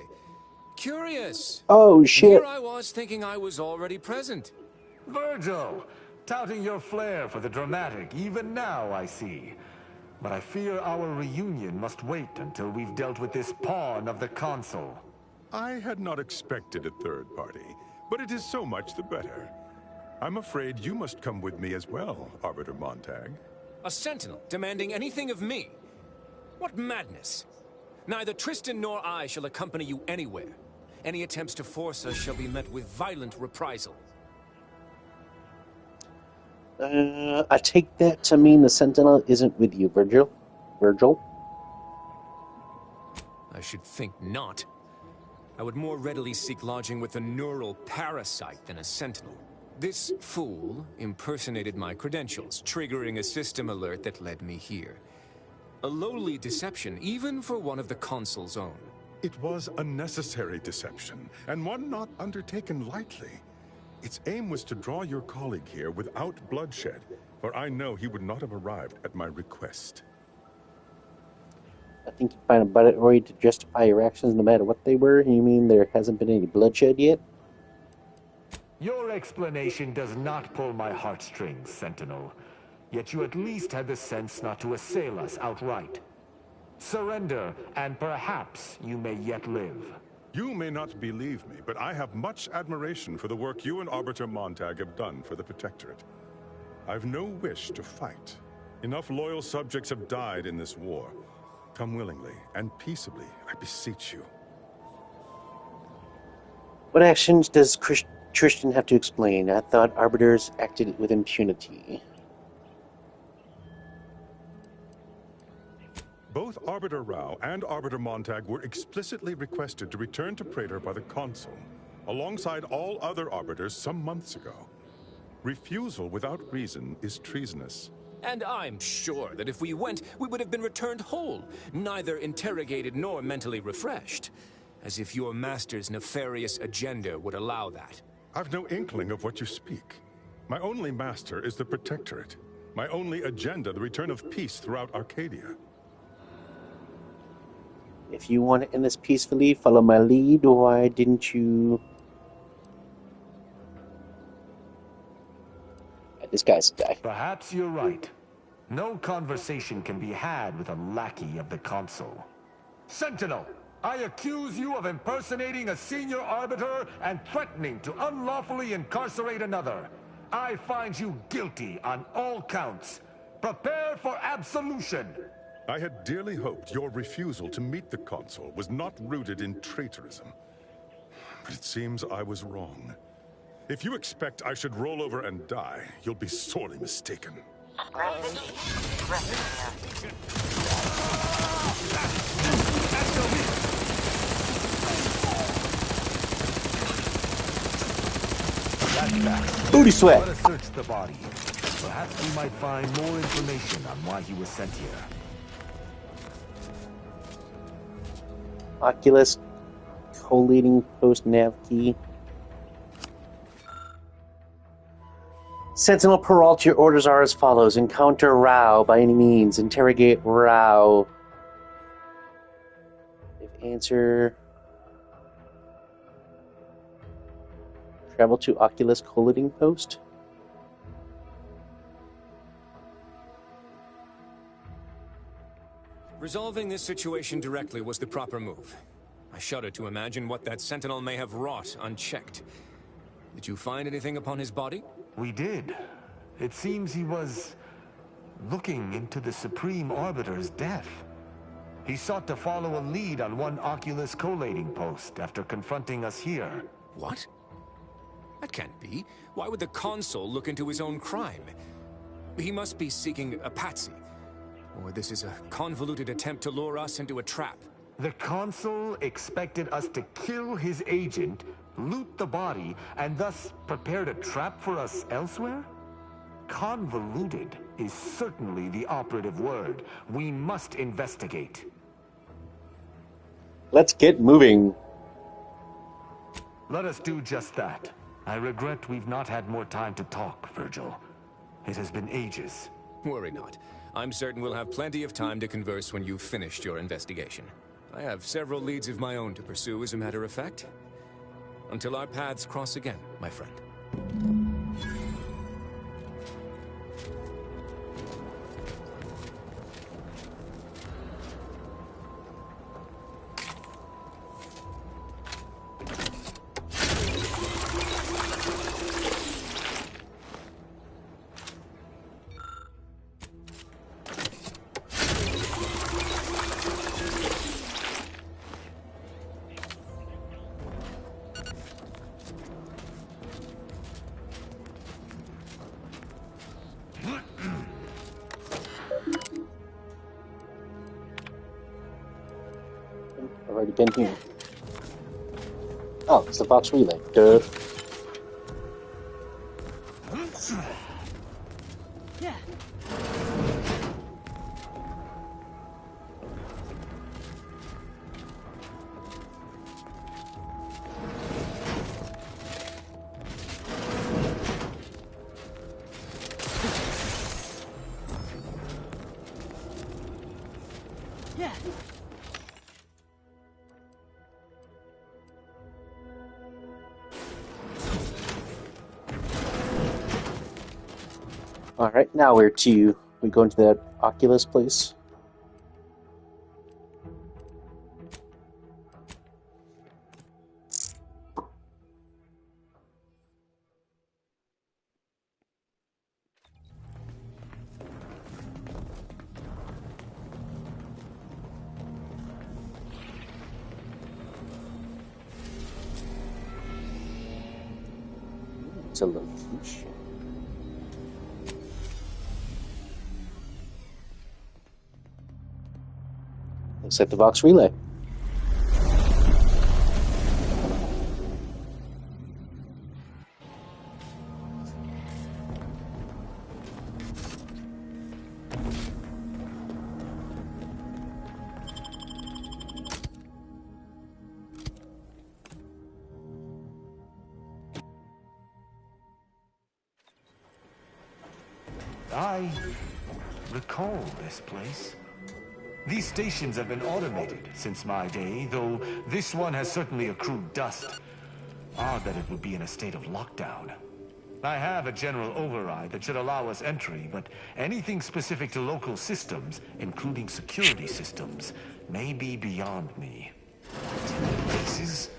S17: Curious.
S1: Oh, shit.
S17: Here I was thinking I was already present.
S5: Virgil, touting your flair for the dramatic, even now I see. But I fear our reunion must wait until we've dealt with this pawn of the Consul.
S9: I had not expected a third party, but it is so much the better. I'm afraid you must come with me as well, Arbiter Montag.
S17: A sentinel demanding anything of me? What madness! Neither Tristan nor I shall accompany you anywhere. Any attempts to force us shall be met with violent reprisal.
S1: I take that to mean the Sentinel isn't with you, Virgil. Virgil?
S17: I should think not. I would more readily seek lodging with a neural parasite than a sentinel. This fool impersonated my credentials, triggering a system alert that led me here. A lowly deception, even for one of the Consul's own.
S9: It was a necessary deception, and one not undertaken lightly. Its aim was to draw your colleague here without bloodshed, for I know he would not have arrived at my request.
S1: I think you find a better way to justify your actions no matter what they were. You mean there hasn't been any bloodshed yet?
S5: Your explanation does not pull my heartstrings, Sentinel. Yet you at least had the sense not to assail us outright. Surrender, and perhaps you may yet live.
S9: You may not believe me, but I have much admiration for the work you and Arbiter Montag have done for the Protectorate. I've no wish to fight. Enough loyal subjects have died in this war. Come willingly and peaceably, I beseech you.
S1: What actions does Tristan have to explain? I thought arbiters acted with impunity.
S9: Both Arbiter Rao and Arbiter Montag were explicitly requested to return to Praetor by the Consul, alongside all other arbiters some months ago. Refusal without reason is treasonous.
S17: And I'm sure that if we went, we would have been returned whole, neither interrogated nor mentally refreshed. As if your master's nefarious agenda would allow that.
S9: I've no inkling of what you speak. My only master is the Protectorate. My only agenda, the return of peace throughout Arcadia.
S1: If you want to end this peacefully, follow my lead. Why didn't you... This guy's a guy.
S5: Perhaps you're right. No conversation can be had with a lackey of the Consul. Sentinel, I accuse you of impersonating a senior arbiter and threatening to unlawfully incarcerate another. I find you guilty on all counts. Prepare for absolution.
S9: I had dearly hoped your refusal to meet the Consul was not rooted in traitorism. But it seems I was wrong. If you expect I should roll over and die, you'll be sorely mistaken.
S1: Booty sweat.
S5: Let us search the body. Perhaps we might find more information on why he was sent here.
S1: Oculus collating post nav key. Sentinel Peralta, your orders are as follows. Encounter Rao by any means. Interrogate Rao. If answer... Travel to Oculus collating post.
S17: Resolving this situation directly was the proper move. I shudder to imagine what that Sentinel may have wrought unchecked. Did you find anything upon his body?
S5: We did. It seems he was looking into the Supreme Arbiter's death. He sought to follow a lead on one Oculus collating post after confronting us here.
S17: What? That can't be. Why would the Consul look into his own crime? He must be seeking a patsy. Or this is a convoluted attempt to lure us into a trap.
S5: The Consul expected us to kill his agent, loot the body, and thus prepared a trap for us elsewhere? Convoluted is certainly the operative word. We must investigate.
S1: Let's get moving.
S5: Let us do just that. I regret we've not had more time to talk, Virgil. It has been ages.
S17: Worry not. I'm certain we'll have plenty of time to converse when you've finished your investigation. I have several leads of my own to pursue, as a matter of fact. Until our paths cross again, my friend.
S1: I've already been here. Oh, it's the Vox Relay. Duh.
S16: Yeah. Yeah.
S1: Alright, now we go into that Oculus place. It's a location. Looks like the Vox Relay.
S5: I recall this place. These stations have been automated since my day, though this one has certainly accrued dust. Odd that it would be in a state of lockdown. I have a general override that should allow us entry, but anything specific to local systems, including security systems, may be beyond me. Bases?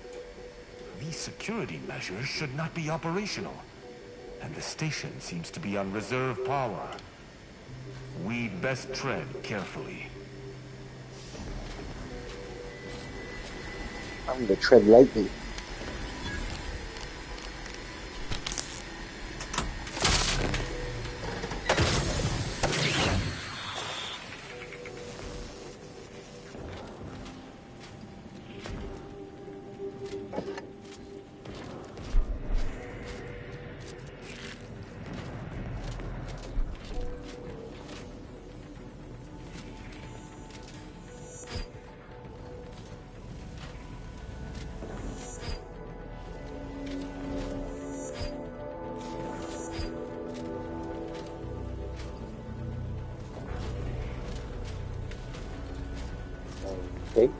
S5: These security measures should not be operational. And the station seems to be on reserve power. We'd best tread carefully.
S1: I'm going to tread lightly. Okay.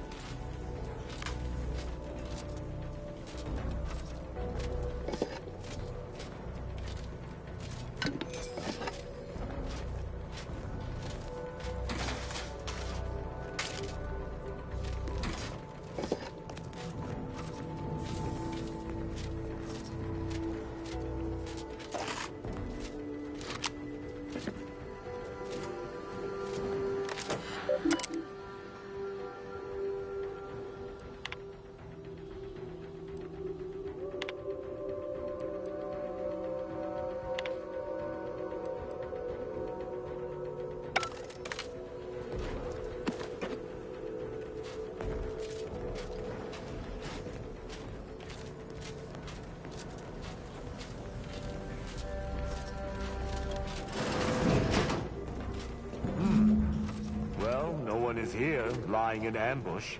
S5: Is here, lying in ambush.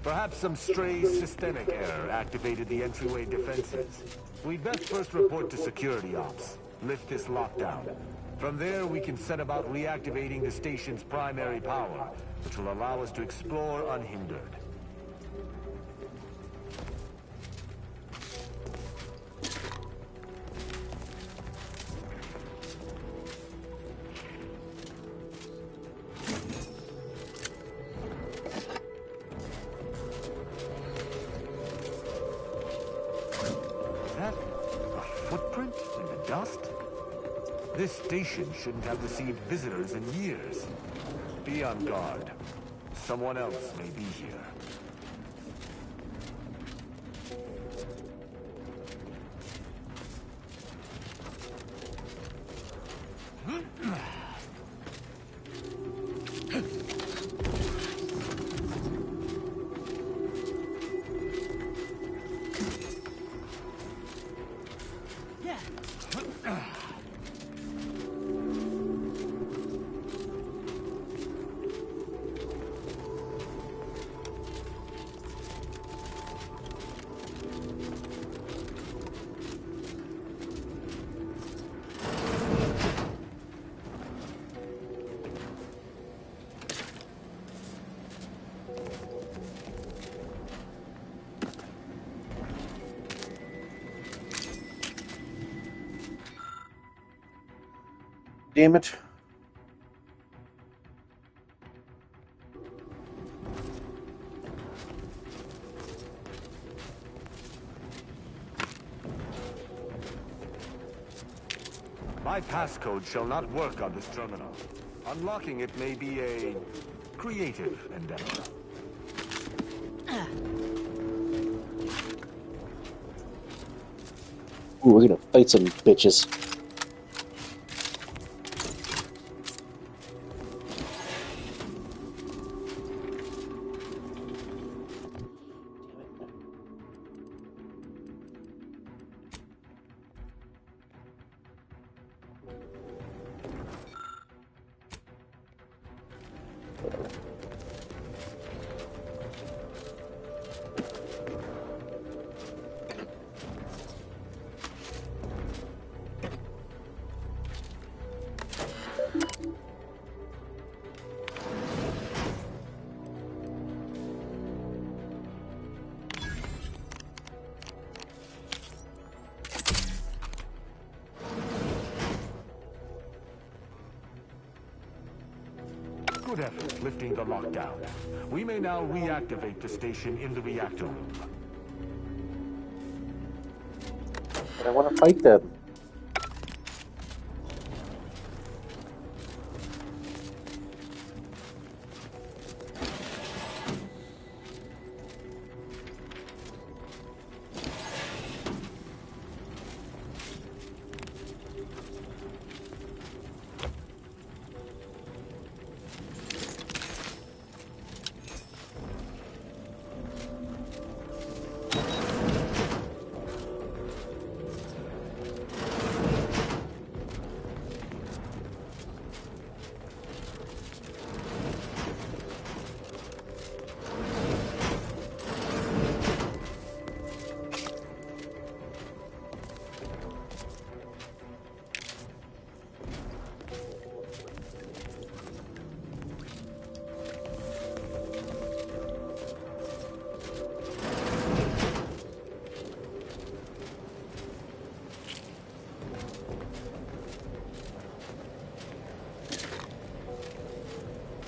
S5: Perhaps some stray systemic error activated the entryway defenses. We'd best first report to security ops. Lift this lockdown. From there, we can set about reactivating the station's primary power, which will allow us to explore unhindered. This station shouldn't have received visitors in years. Be on guard. Someone else may be here.
S1: Damn it.
S5: My passcode shall not work on this terminal. Unlocking it may be a creative endeavor.
S1: Ooh, we're gonna fight some bitches.
S5: Good effort lifting the lockdown. We may now reactivate the station in the reactor room.
S1: But I want to fight them.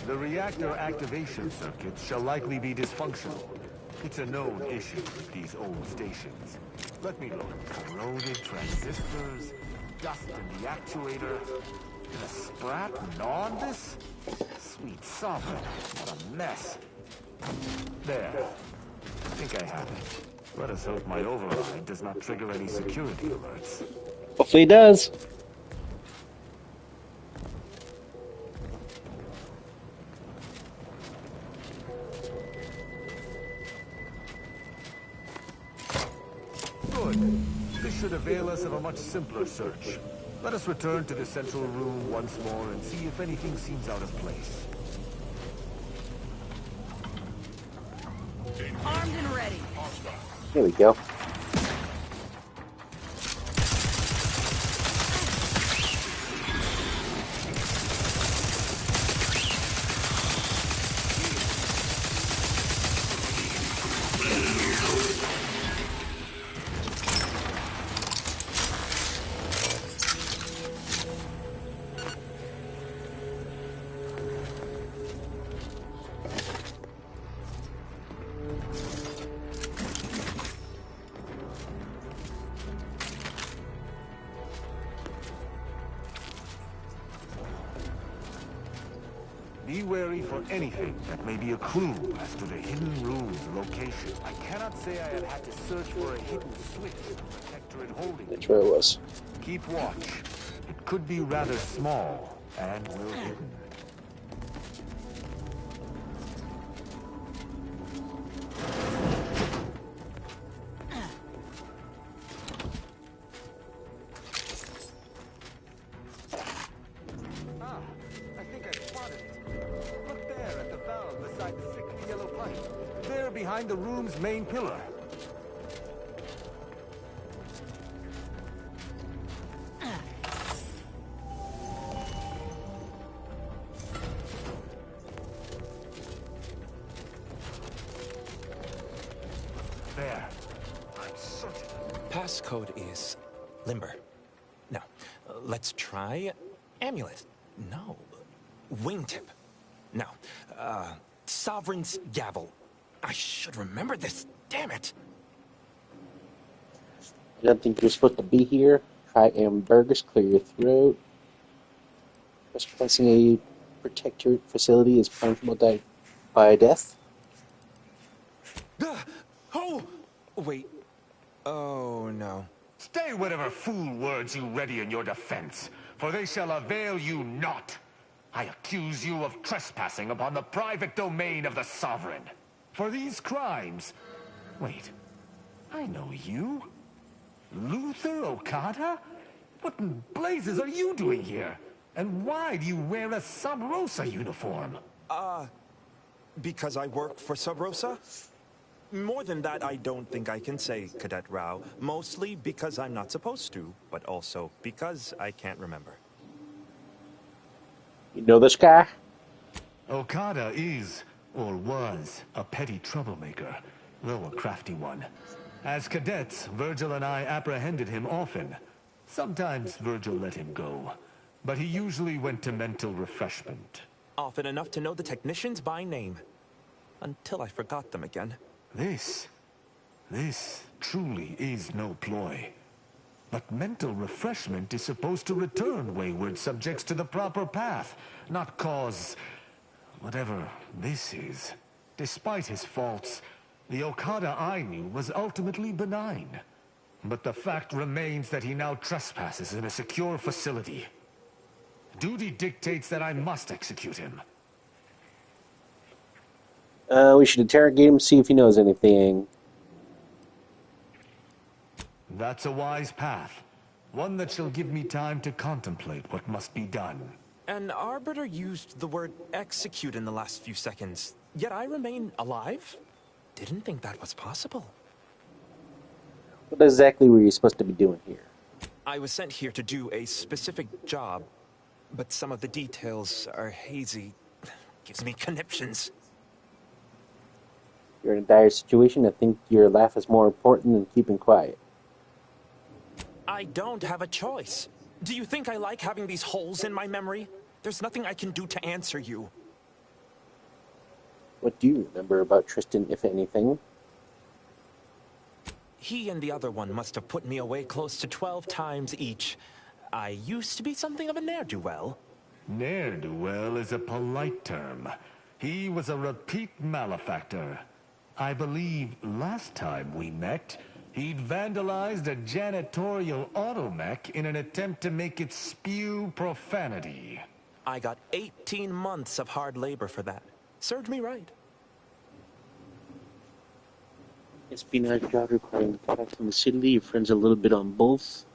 S5: The reactor activation circuit shall likely be dysfunctional. It's a known issue with these old stations. Let me look. Corroded transistors, dust in the actuator. Did a sprat gnaw on this? Sweet sovereign, what a mess. There. I think I have it. Let us hope my override does not trigger any security alerts.
S1: Hopefully it does.
S5: Good. This should avail us of a much simpler search. Let us return to the central room once more and see if anything seems out of place.
S10: Armed and ready.
S1: Here we go.
S5: Be wary for anything that may be a clue as to the hidden room's location. I cannot say I had to search for a hidden switch to protectorate holding.
S1: That's where it was.
S5: Keep watch. It could be rather small and well hidden. Behind the room's main pillar. There. I'm certain.
S11: Passcode is limber. No. Let's try amulet. No. Wingtip. No. Sovereign's gavel. I should remember this. Damn it.
S1: I don't think you're supposed to be here. Try Ambergus, clear your throat. Trespassing a protectorate facility is punishable by death.
S11: Oh! Wait. Oh, no.
S5: Stay whatever fool words you ready in your defense, for they shall avail you not. I accuse you of trespassing upon the private domain of the Sovereign. For these crimes... Wait, I know you. Luther Okada? What in blazes are you doing here? And why do you wear a Sub Rosa uniform?
S11: Because I work for Sub Rosa? More than that, I don't think I can say, Cadet Rao. Mostly because I'm not supposed to, but also because I can't remember.
S1: You know this guy?
S5: Okada is... or was, a petty troublemaker, though a crafty one. As cadets, Virgil and I apprehended him often. Sometimes Virgil let him go, but he usually went to mental refreshment.
S11: Often enough to know the technicians by name. Until I forgot them again.
S5: This truly is no ploy. But mental refreshment is supposed to return wayward subjects to the proper path, not cause... whatever this is. Despite his faults, the Okada I knew was ultimately benign. But the fact remains that he now trespasses in a secure facility. Duty dictates that I must execute him.
S1: We should interrogate him, see if he knows anything.
S5: That's a wise path. One that shall give me time to contemplate what must be done.
S11: An arbiter used the word execute in the last few seconds, yet I remain alive? Didn't think that was possible.
S1: What exactly were you supposed to be doing here?
S11: I was sent here to do a specific job, but some of the details are hazy. Gives me conniptions.
S1: You're in a dire situation. I think your laugh is more important than keeping quiet.
S11: I don't have a choice. Do you think I like having these holes in my memory? There's nothing I can do to answer you.
S1: What do you remember about Tristan, if anything?
S11: He and the other one must have put me away close to 12 times each. I used to be something of a ne'er-do-well.
S5: Ne'er-do-well is a polite term. He was a repeat malefactor. I believe last time we met, he'd vandalized a janitorial automech in an attempt to make it spew profanity.
S11: I got 18 months of hard labor for that. Served me right.
S1: Espionage job requiring contacts in the city. Your friends a little bit on both.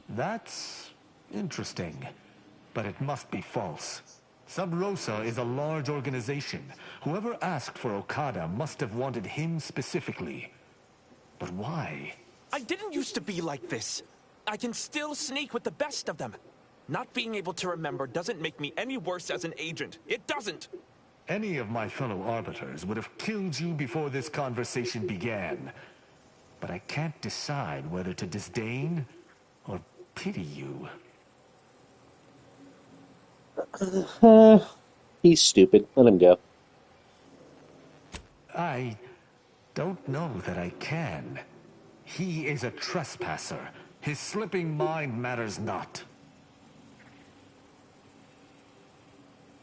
S5: That's interesting, but it must be false. Sub Rosa is a large organization. Whoever asked for Okada must have wanted him specifically. But why?
S11: I didn't used to be like this. I can still sneak with the best of them. Not being able to remember doesn't make me any worse as an agent. It doesn't.
S5: Any of my fellow arbiters would have killed you before this conversation began. But I can't decide whether to disdain or pity you.
S1: He's stupid. Let him go.
S5: I don't know that I can. He is a trespasser. His slipping mind matters not.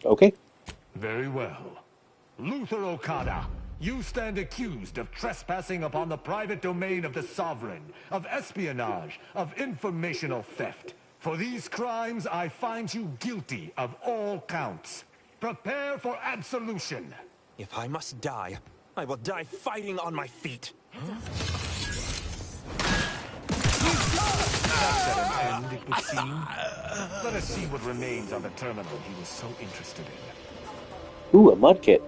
S1: Okay.
S5: Very well. Luther Okada, you stand accused of trespassing upon the private domain of the Sovereign, of espionage, of informational theft. For these crimes, I find you guilty of all counts. Prepare for absolution.
S11: If I must die, I will die fighting on my feet.
S5: That's at an end, it would seem. Let us see what remains on the terminal he was so interested in.
S1: Ooh, a mud kit.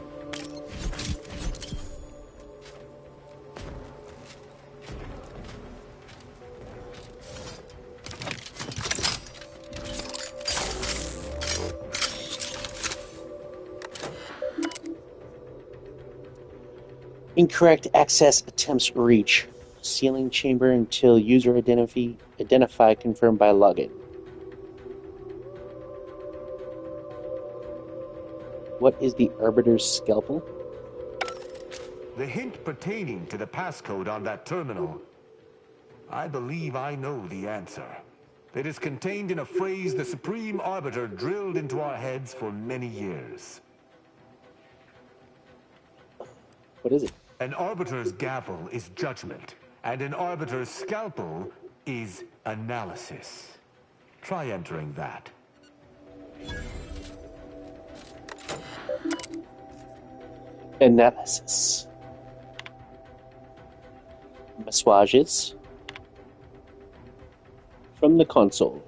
S1: Incorrect access attempts reach. Sealing chamber until user identify confirmed by login. What is the Arbiter's scalpel?
S5: The hint pertaining to the passcode on that terminal. I believe I know the answer. It is contained in a phrase the Supreme Arbiter drilled into our heads for many years.
S1: What is it?
S5: An Arbiter's gavel is judgment, and an Arbiter's scalpel is analysis. Try entering that.
S1: Analysis. Massages. From the console.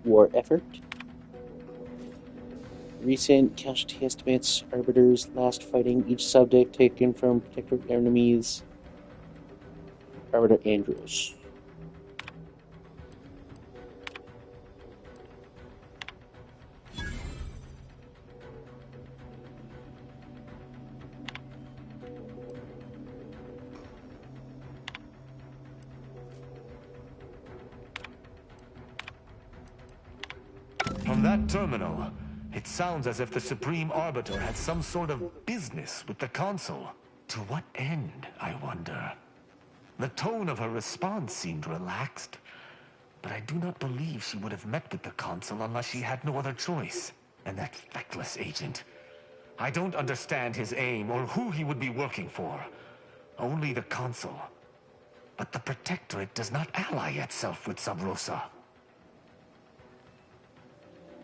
S1: War effort. Recent casualty estimates. Arbiters last fighting each subject taken from protected enemies. Arbiter Andros.
S5: From that terminal, it sounds as if the Supreme Arbiter had some sort of business with the Consul. To what end, I wonder? The tone of her response seemed relaxed, but I do not believe she would have met with the Consul unless she had no other choice. And that feckless agent. I don't understand his aim or who he would be working for. Only the Consul. But the Protectorate does not ally itself with Sub Rosa.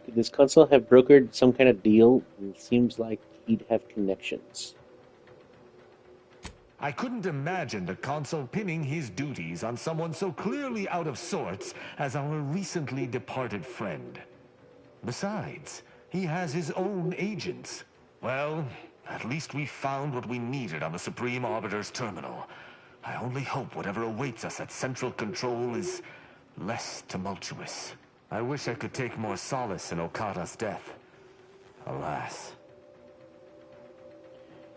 S1: Could this consul have brokered some kind of deal? It seems like he'd have connections.
S5: I couldn't imagine the Consul pinning his duties on someone so clearly out of sorts as our recently departed friend. Besides, he has his own agents. Well, at least we found what we needed on the Supreme Arbiter's terminal. I only hope whatever awaits us at Central Control is less tumultuous. I wish I could take more solace in Okada's death. Alas.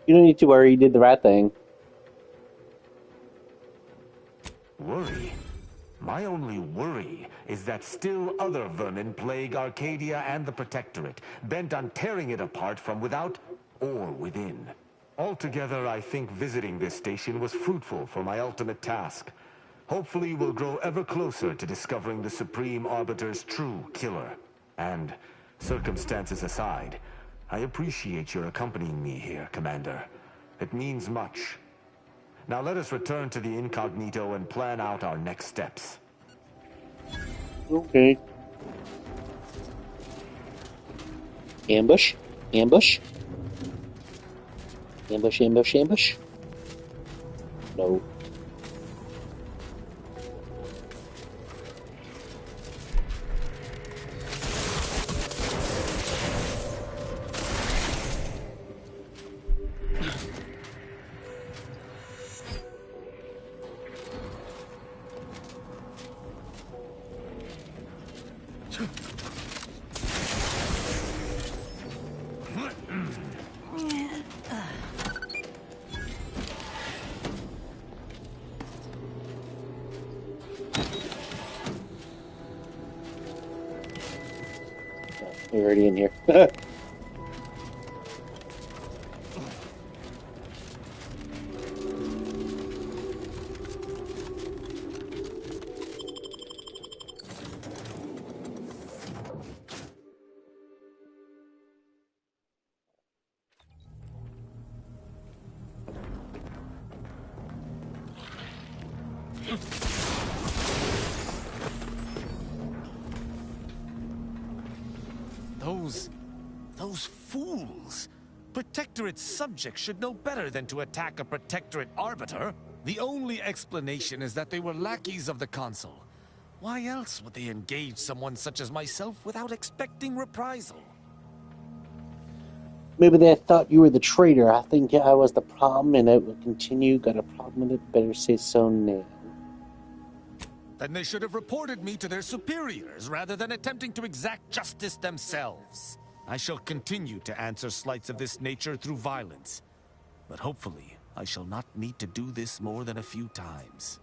S1: You don't need to worry, you did the right thing.
S5: Worry? My only worry is that still other vermin plague Arcadia and the Protectorate, bent on tearing it apart from without or within. Altogether, I think visiting this station was fruitful for my ultimate task. Hopefully, we'll grow ever closer to discovering the Supreme Arbiter's true killer. And, circumstances aside, I appreciate your accompanying me here, Commander. It means much. Now let us return to the incognito and plan out our next steps.
S1: Okay. Ambush? Ambush? Ambush, ambush, ambush? No. We're already in here.
S8: Those fools! Protectorate subjects should know better than to attack a Protectorate Arbiter. The only explanation is that they were lackeys of the Consul. Why else would they engage someone such as myself without expecting reprisal?
S1: Maybe they thought you were the traitor. I think I was the problem, and it will continue. Got a problem with it? Better say so now.
S8: Then they should have reported me to their superiors, rather than attempting to exact justice themselves. I shall continue to answer slights of this nature through violence. But hopefully, I shall not need to do this more than a few times.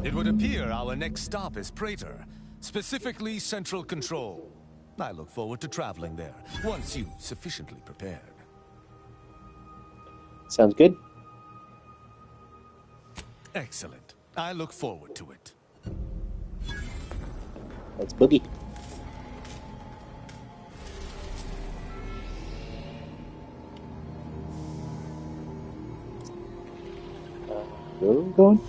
S8: It would appear our next stop is Praetor, specifically Central Control. I look forward to traveling there, once you've sufficiently prepared.
S1: Sounds good.
S8: Excellent. I look forward to it.
S1: Let's boogie. Where are we going?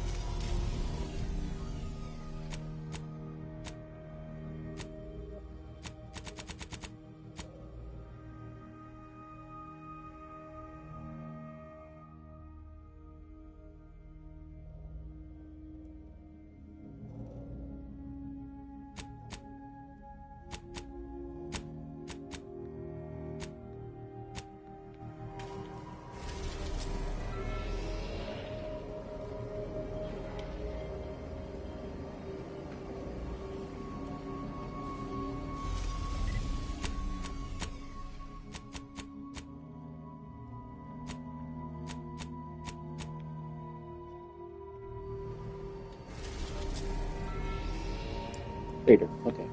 S1: Later. Okay.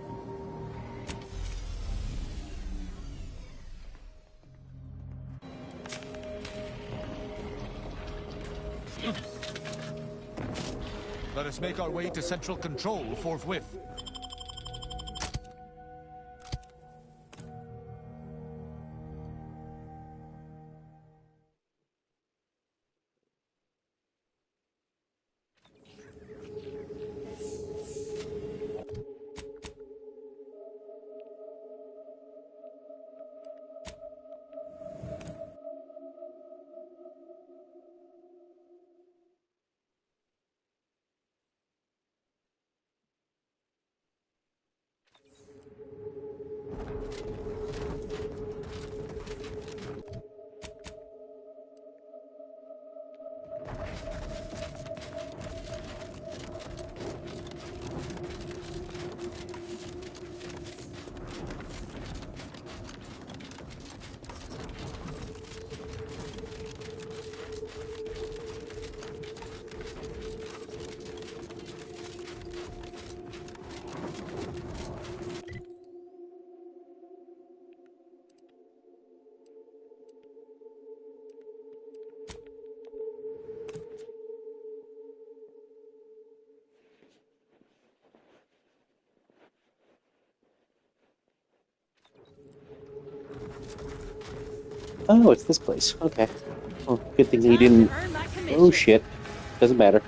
S8: Let us make our way to Central Control forthwith.
S1: Oh, it's this place. Okay. Well, good thing he didn't... Oh, shit. Doesn't matter.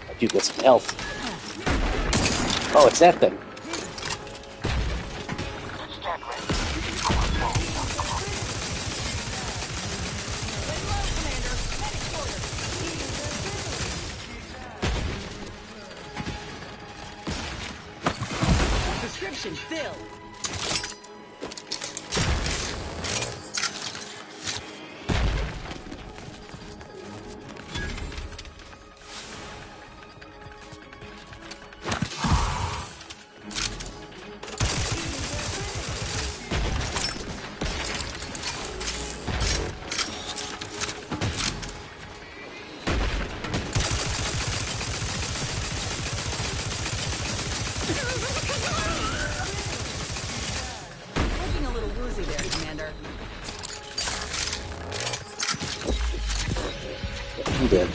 S1: I do get some health. Oh, it's that thing.
S10: Description filled. Looking a little woozy there, Commander.
S1: I'm dead.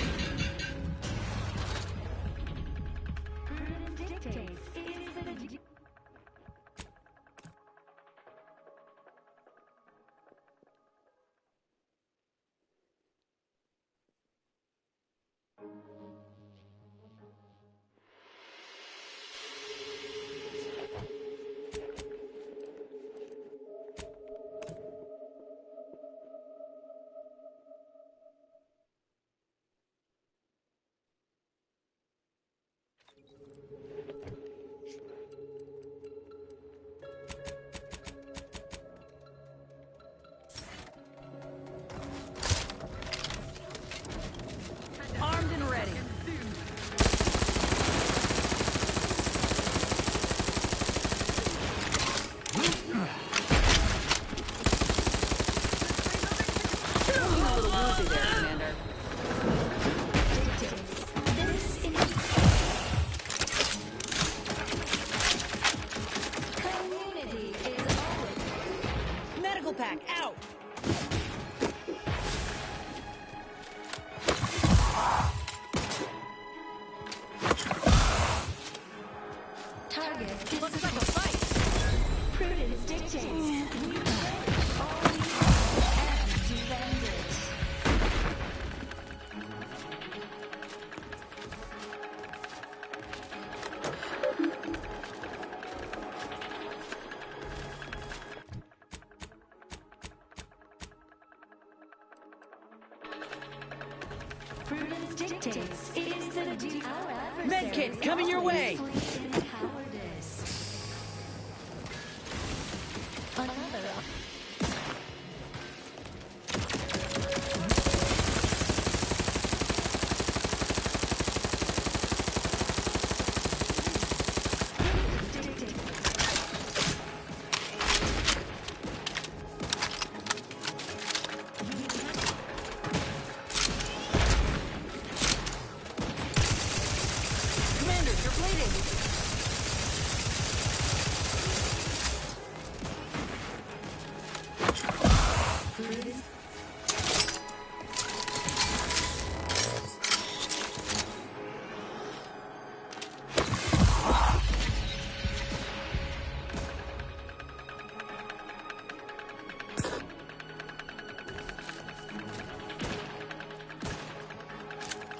S10: Armed and ready. Looking a little woozy there, Commander. Medical pack out.
S2: Target
S10: Looks like a fight.
S2: Prudence dictates. We will all and defend it. Prudence dictates. It is the duty of our adversaries
S10: Medkit coming your way.
S2: always in cowardice. Another
S10: Commander, you're bleeding.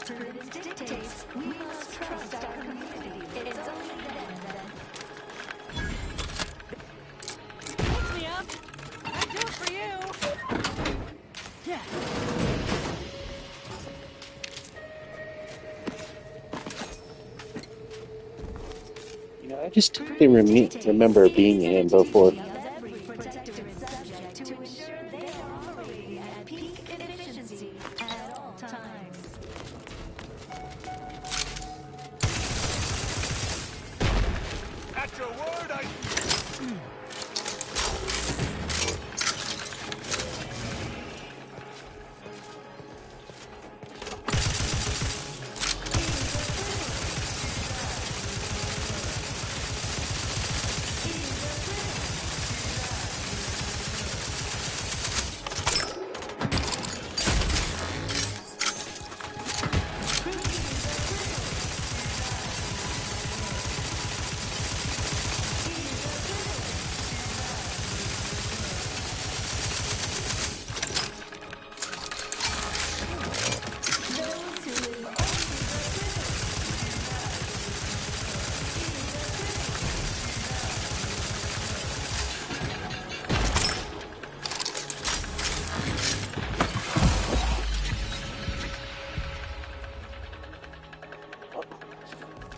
S2: Prudence dictates. We must trust our community. It's only then that
S10: Pick me up. I do it for you. Yeah.
S1: You know, I just typically remember being in him before.
S2: every protector is subject to ensure they are operating at peak efficiency at all times.
S5: At your word, I...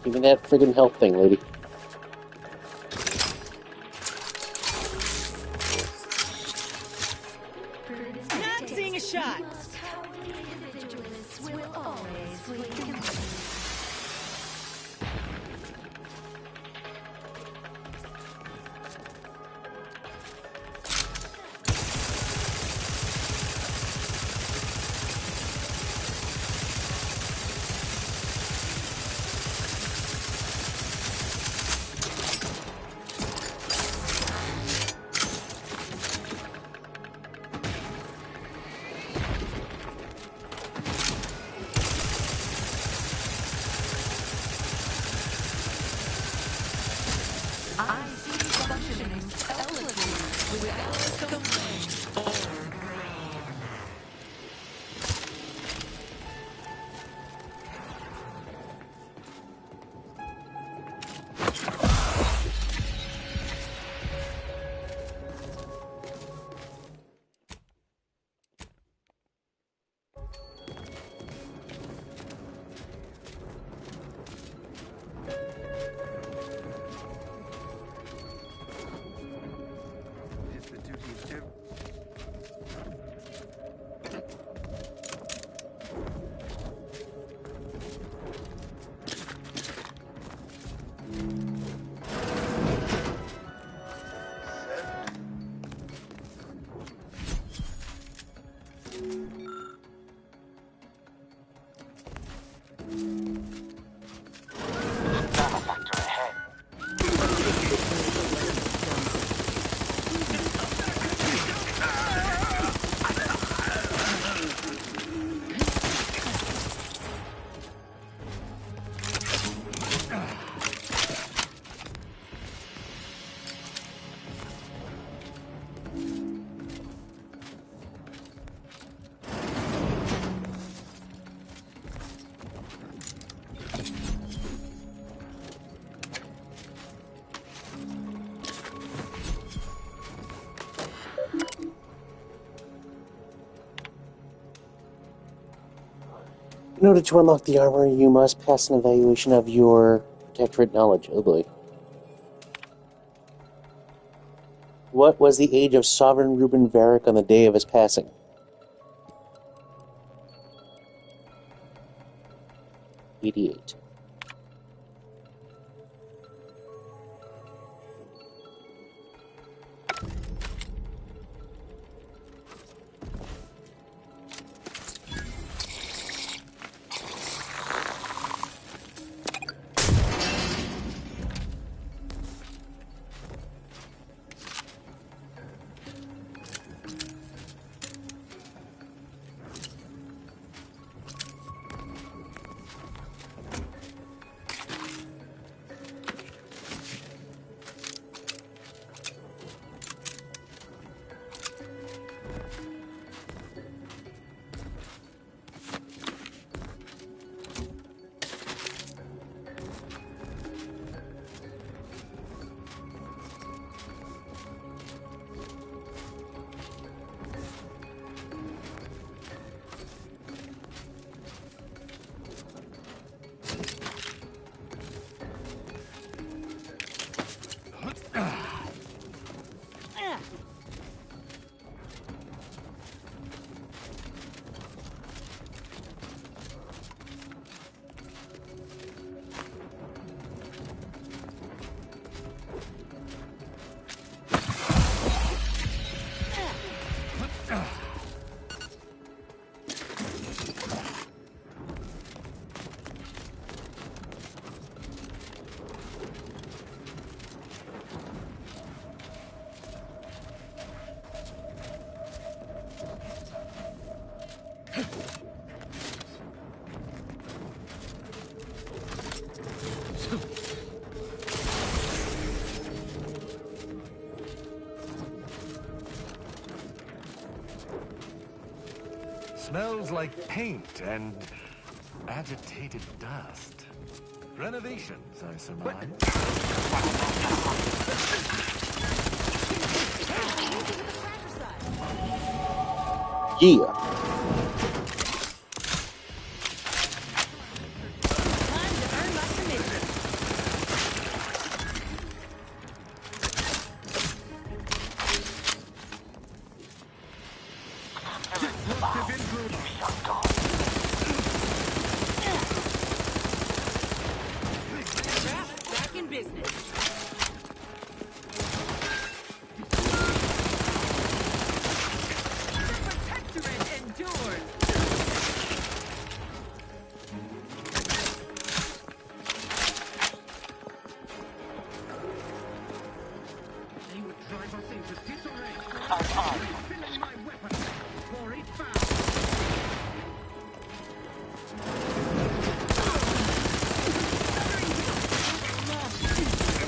S1: Give me that friggin' health thing, lady.
S2: Not seeing a shot.
S1: In order to unlock the armor, you must pass an evaluation of your Protectorate knowledge. Oh boy. What was the age of Sovereign Reuben Varric on the day of his passing? 88.
S5: Smells like paint and agitated dust. Renovations, I surmise.
S1: Yeah.
S2: Time to earn my commission. us on.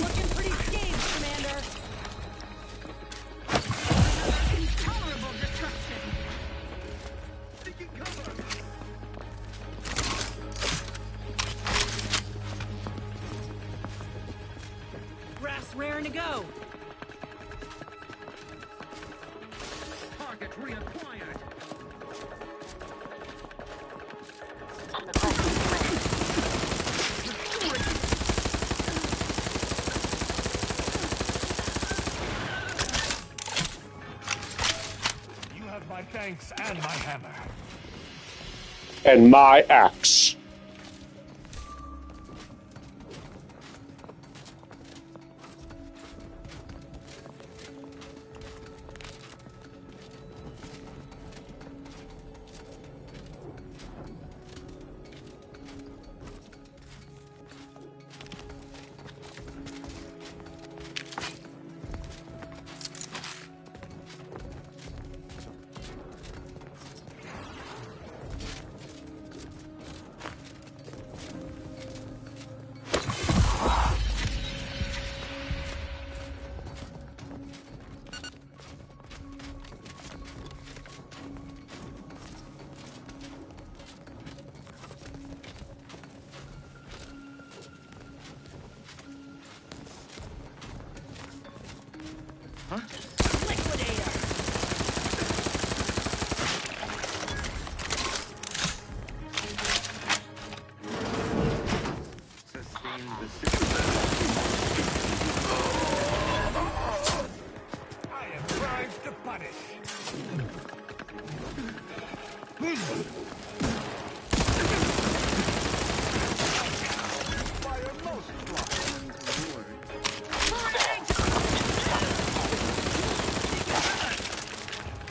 S10: Looking pretty scathed, Commander.
S2: Intolerable destruction.
S10: Brass raring to go.
S2: Target reacquired.
S5: You have my thanks and my hammer.
S1: And my axe.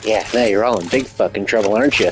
S1: Yeah, now you're all in big fucking trouble, aren't you?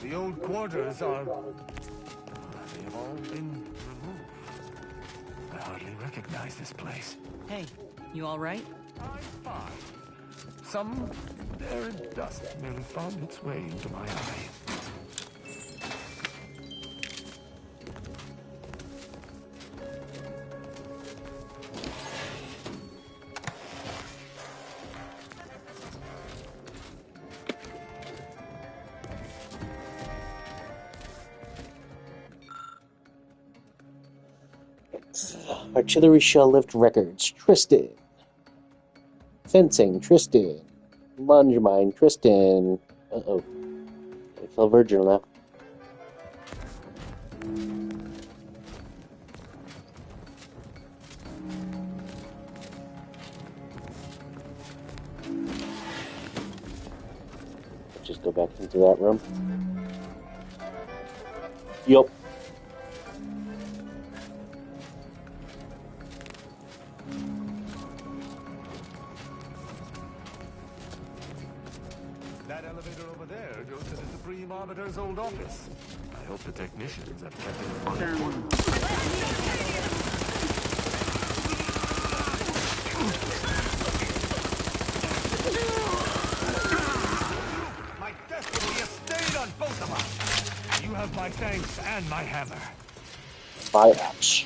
S5: The old quarters are... They've all been removed. I hardly recognize this place.
S10: Hey, you all right?
S5: I'm fine. Some air and dust merely found its way into my eye.
S1: Artillery shell lift records. Tristan. Fencing. Tristan. Lunge mine. Tristan. Uh-oh. I feel virginal now. Just go back into that room. Yup.
S5: That elevator over there goes to the Supreme Arbiter's old office. I hope the technicians have kept it on order. My death will be a stain on both of us. You have my thanks and my hammer.
S1: My axe.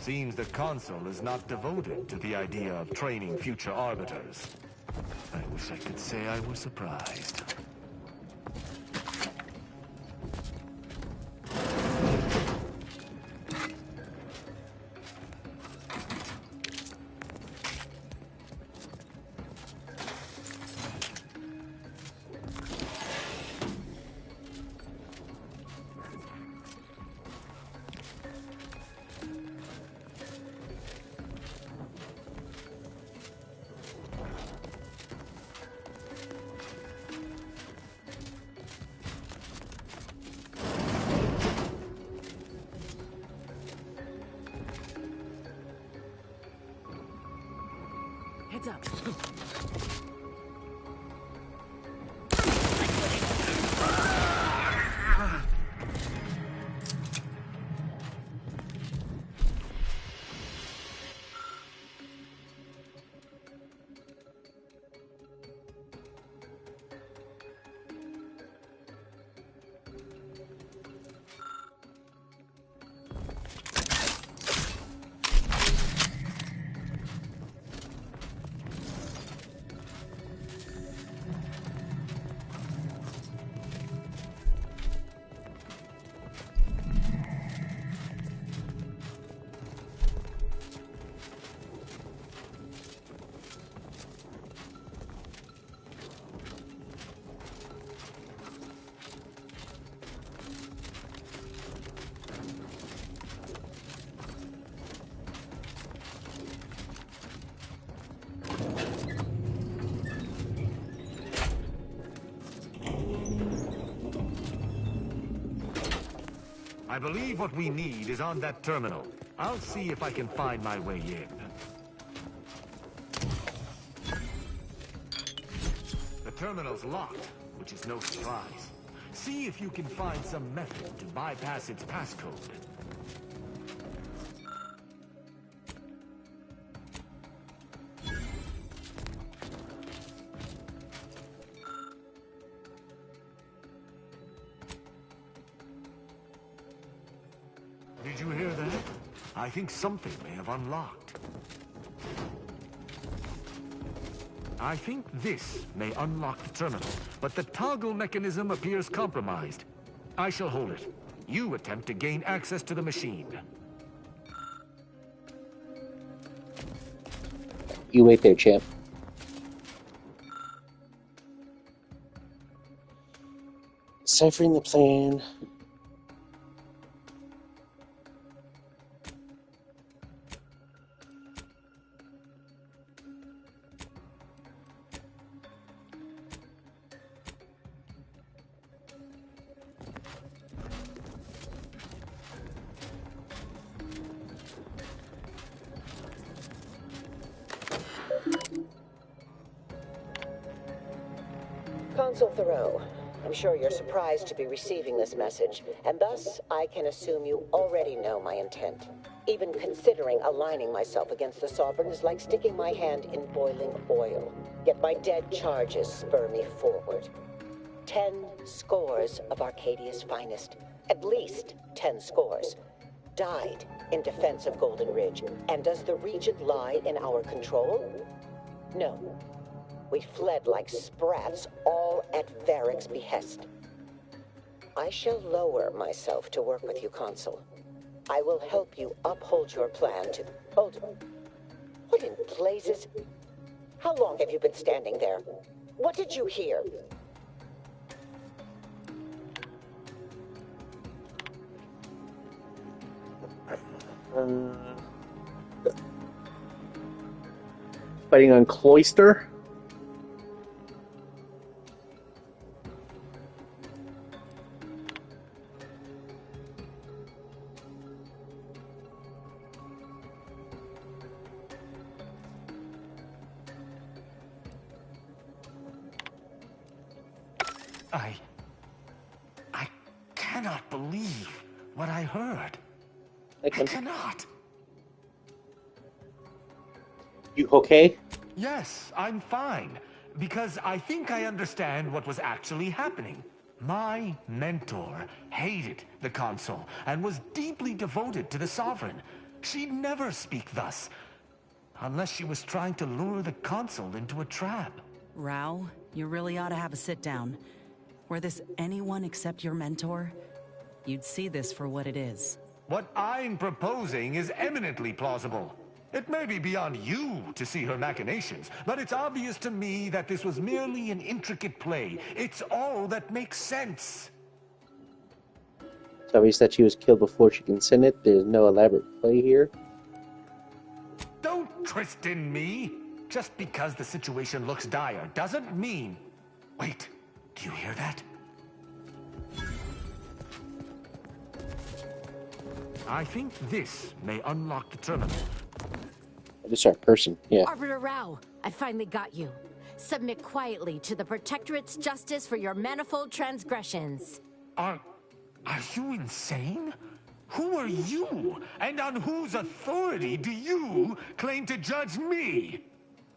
S5: Seems the Consul is not devoted to the idea of training future arbiters. I wish I could say I was surprised.
S10: Heads up.
S5: I believe what we need is on that terminal. I'll see if I can find my way in. The terminal's locked, which is no surprise. See if you can find some method to bypass its passcode. Did you hear that? I think something may have unlocked. I think this may unlock the terminal, but the toggle mechanism appears compromised. I shall hold it. You attempt to gain access to the machine.
S1: You wait there, champ. Deciphering the plan.
S13: Consul Thoreau, I'm sure you're surprised to be receiving this message, and thus I can assume you already know my intent. Even considering aligning myself against the Sovereign is like sticking my hand in boiling oil. Yet my dead charges spur me forward. 10 scores of Arcadia's finest, at least 10 scores, died in defense of Golden Ridge. And does the region lie in our control? No. We fled like sprats, all at Varric's behest. I shall lower myself to work with you, Consul. I will help you uphold your plan to... Hold... What in blazes? How long have you been standing there? What did you hear?
S1: Fighting on Cloister?
S5: I cannot believe what I heard.
S1: I
S5: cannot.
S1: You okay?
S5: Yes, I'm fine. Because I think I understand what was actually happening. My mentor hated the Consul and was deeply devoted to the Sovereign. She'd never speak thus, unless she was trying to lure the Consul into a trap.
S10: Rao, you really ought to have a sit-down. Were this anyone except your mentor, you'd see this for what it is.
S5: What I'm proposing is eminently plausible. It may be beyond you to see her machinations, but it's obvious to me that this was merely an intricate play. It's all that makes sense.
S1: It's obvious that she was killed before she consented. There's no elaborate play here.
S5: Don't twist in me. Just because the situation looks dire doesn't mean... Wait, do you hear that? I think this may unlock the terminal.
S1: This is our person, yeah.
S18: Arbiter Rao, I finally got you. Submit quietly to the Protectorate's justice for your manifold transgressions.
S5: Are you insane? Who are you? And on whose authority do you claim to judge me?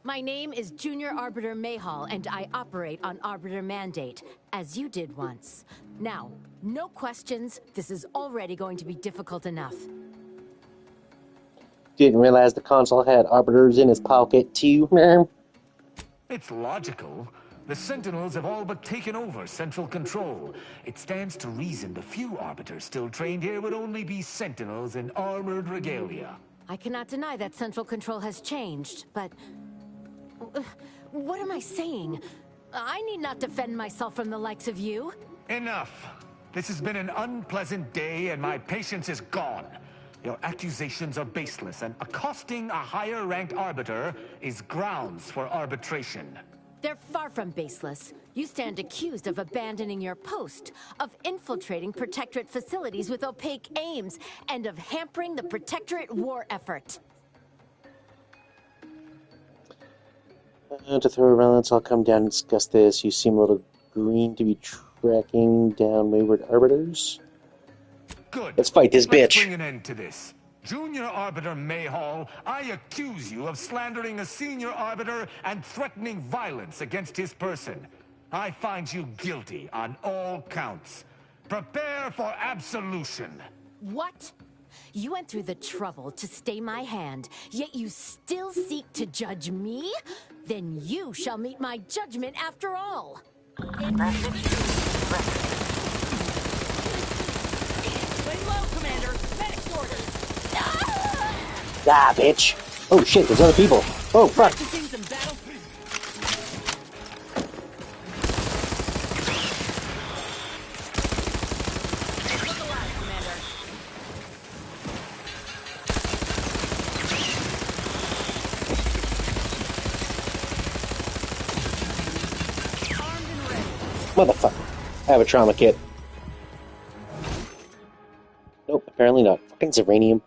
S18: My name is Junior Arbiter Mayhall, and I operate on Arbiter Mandate, as you did once. Now, no questions. This is already going to be difficult enough.
S1: Didn't realize the Consul had arbiters in his pocket, too.
S5: It's logical. The Sentinels have all but taken over central control. It stands to reason the few arbiters still trained here would only be Sentinels in armored regalia.
S18: I cannot deny that central control has changed, but... what am I saying? I need not defend myself from the likes of you.
S5: Enough. This has been an unpleasant day, and my patience is gone. Your accusations are baseless, and accosting a higher-ranked arbiter is grounds for arbitration.
S18: They're far from baseless. You stand accused of abandoning your post, of infiltrating Protectorate facilities with opaque aims, and of hampering the Protectorate war effort.
S1: To throw around, let's all come down and discuss this. You seem a little green to be tracking down wayward arbiters.
S5: Good.
S1: Let's fight this bitch.
S5: Let's bring an end to this. Junior Arbiter Mayhall, I accuse you of slandering a senior arbiter and threatening violence against his person. I find you guilty on all counts. Prepare for absolution.
S18: What? You went through the trouble to stay my hand, yet you still seek to judge me? Then you shall meet my judgment after all.
S16: Lay low, Commander. Medic's orders.
S1: Ah, bitch. Oh, shit, there's other people. Oh, fuck.
S16: Practicing some battle. Look alive, Commander. Armed and ready.
S1: Motherfucker. I have a trauma kit. Nope, apparently not. Fucking Zeranium.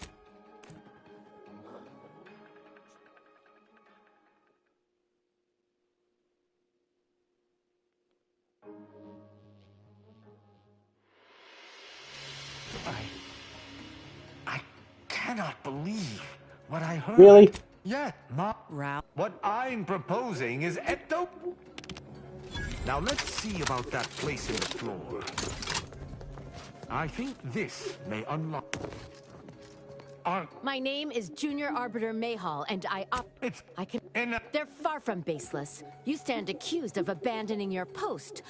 S5: I cannot believe what I heard.
S1: Really?
S5: Yeah, what I'm proposing is Now let's see about that place in the floor. I think this may unlock...
S18: My name is Junior Arbiter Mayhall, and They're far from baseless. You stand accused of abandoning your post.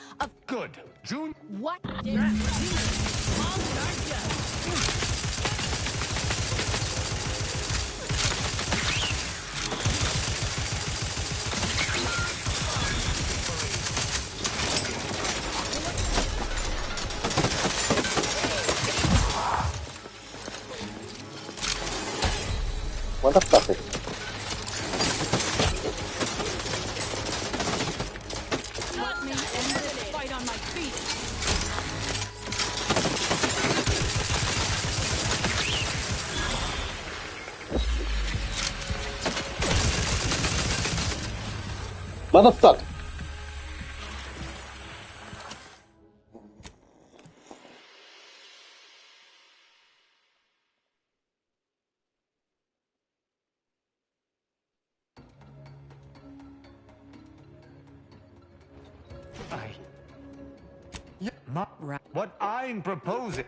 S5: Good. June.
S18: What?
S1: Motherfucker.
S10: Let me end this fight on my feet.
S1: Motherfucker.
S5: What I'm proposing.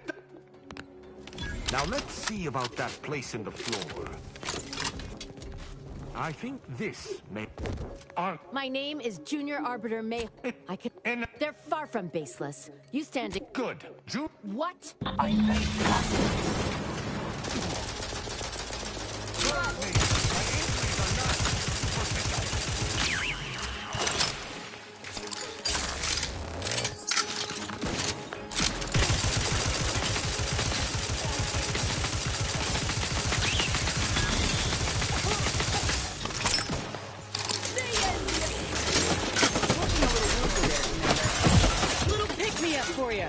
S5: Now let's see about that place in the floor. I think this may...
S18: My name is Junior Arbiter May. They're far from baseless. You stand...
S5: Good.
S18: What?
S10: For you.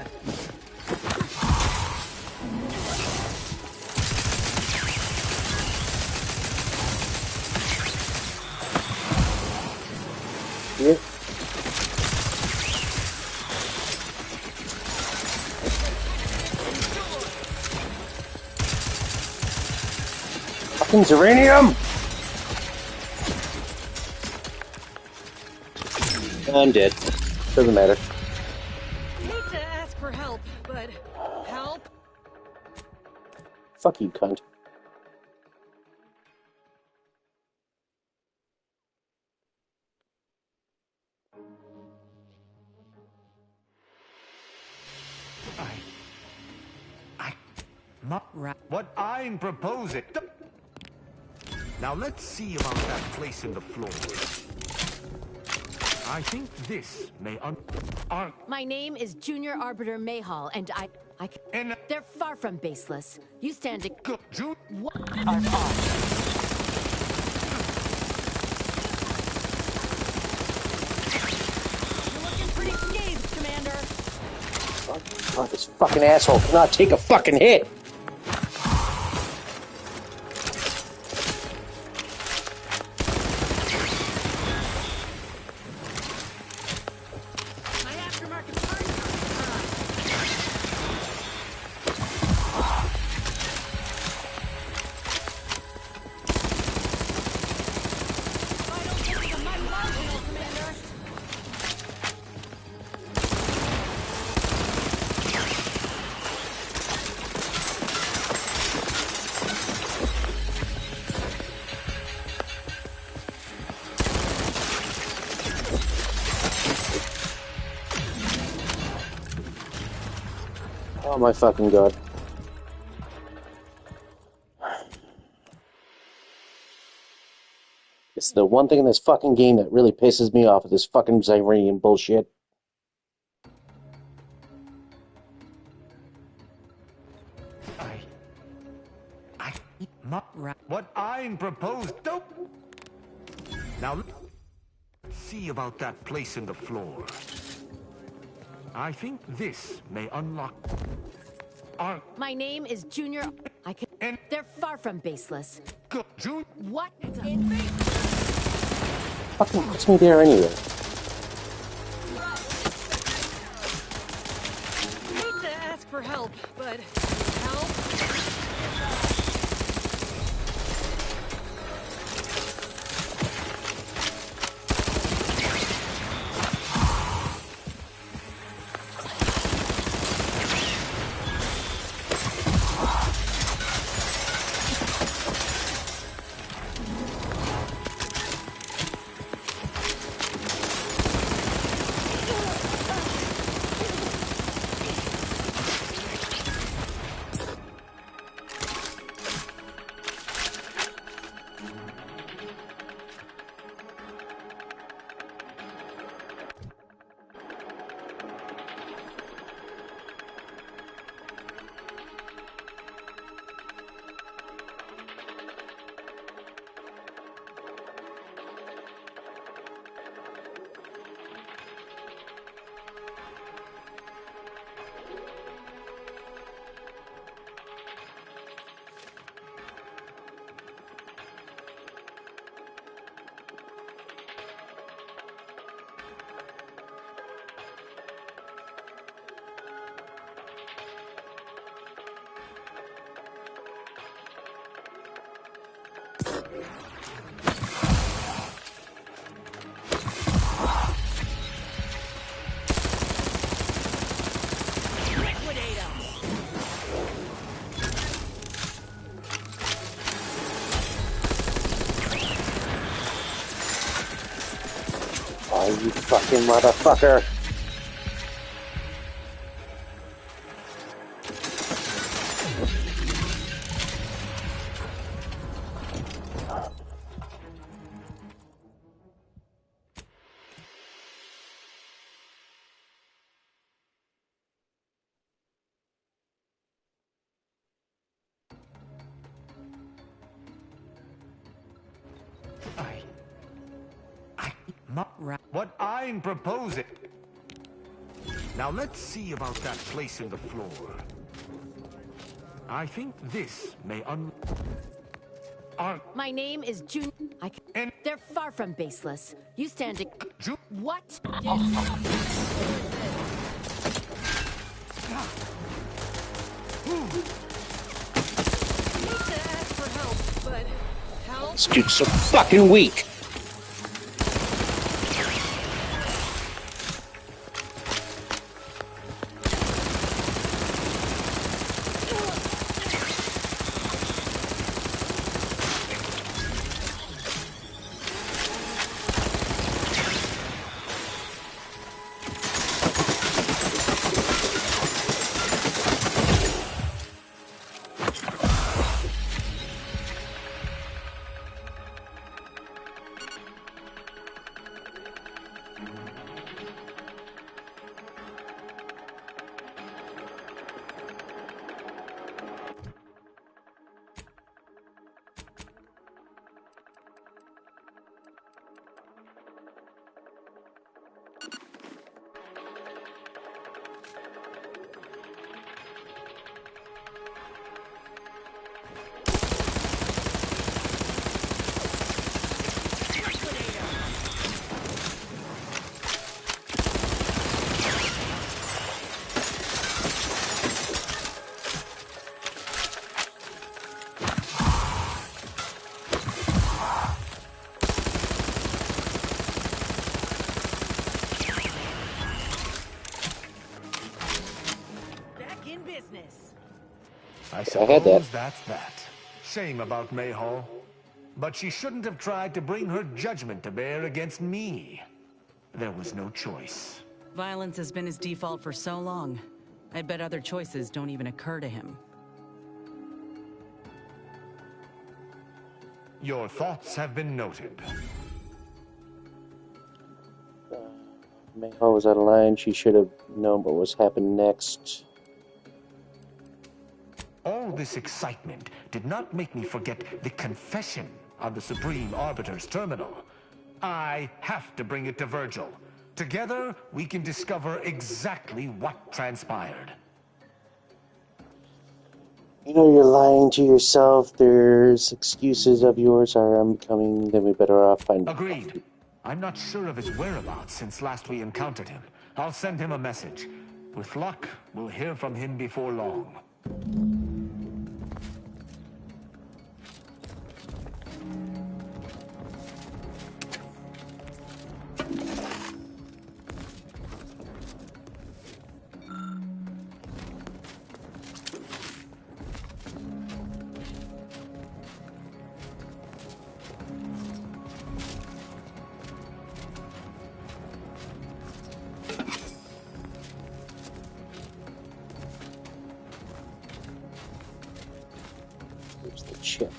S1: Yeah. Fucking Zeranium! I'm dead. Doesn't matter.
S10: Hate to ask for help, but help?
S1: Fuck you, cunt.
S5: What I'm proposing. Now let's see about that place in the floor. I think this may
S18: My name is Junior Arbiter Mayhall, and They're far from baseless. You stand... What?
S10: I'm on. You're looking pretty scathed, Commander.
S1: Oh, this fucking asshole cannot take a fucking hit! Oh my fucking god. It's the one thing in this fucking game that really pisses me off with this fucking Zyranium bullshit.
S5: What I'm proposing. Now, let's see about that place in the floor. I think this may unlock...
S18: My name is Junior... They're far from baseless. What?
S1: Fucking puts me there anyway.
S10: Hate to ask for help, but help?
S1: Oh, you fucking motherfucker.
S5: What I'm proposing. Now let's see about that place in the floor. I think this may
S18: My name is June. They're far from baseless. You stand a... What?
S1: This dude's so fucking weak.
S5: I suppose that's that. Shame about Mayhall. But she shouldn't have tried to bring her judgment to bear against me. There was no choice.
S10: Violence has been his default for so long. I'd bet other choices don't even occur to him.
S5: Your thoughts have been noted.
S1: Mayhall was out of line. She should have known what was happening next.
S5: All this excitement did not make me forget the confession on the Supreme Arbiter's terminal. I have to bring it to Virgil. Together, we can discover exactly what transpired.
S1: You know you're lying to yourself. There's excuses of yours are unbecoming. Then we better off finding.
S5: Agreed. I'm not sure of his whereabouts since last we encountered him. I'll send him a message. With luck, we'll hear from him before long.
S1: Here's the chip.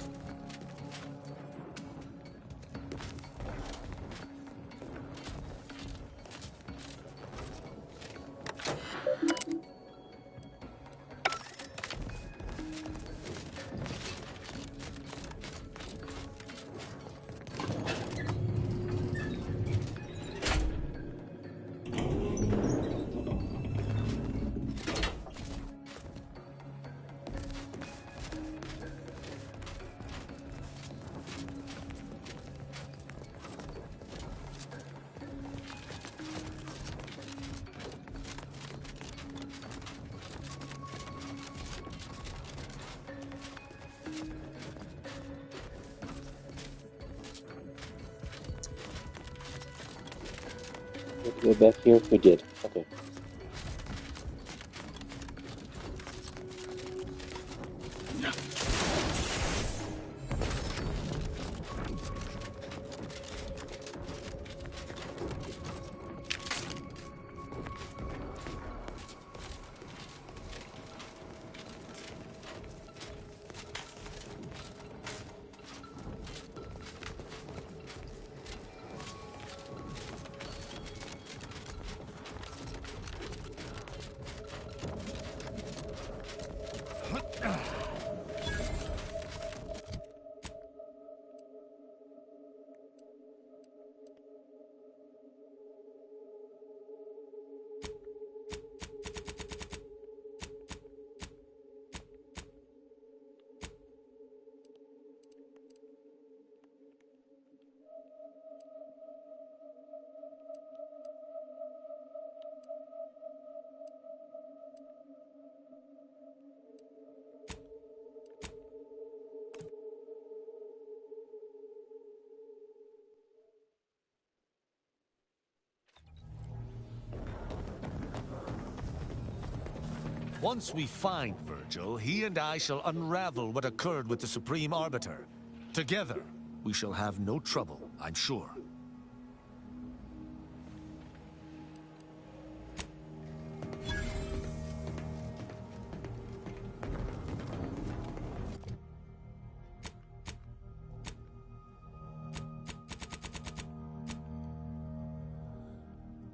S1: Go back here? We did. Okay.
S8: Once we find Virgil, he and I shall unravel what occurred with the Supreme Arbiter. Together, we shall have no trouble, I'm sure.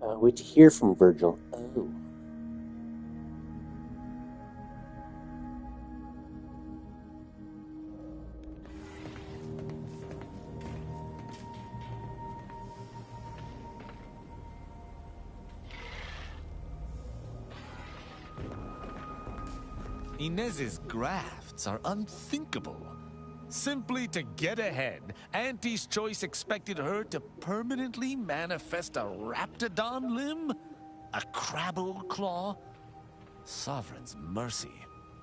S1: Wait to hear from Virgil. Oh.
S8: Inez's grafts are unthinkable. Simply to get ahead, Auntie's Choice expected her to permanently manifest a raptidon limb? A crabble claw? Sovereign's mercy.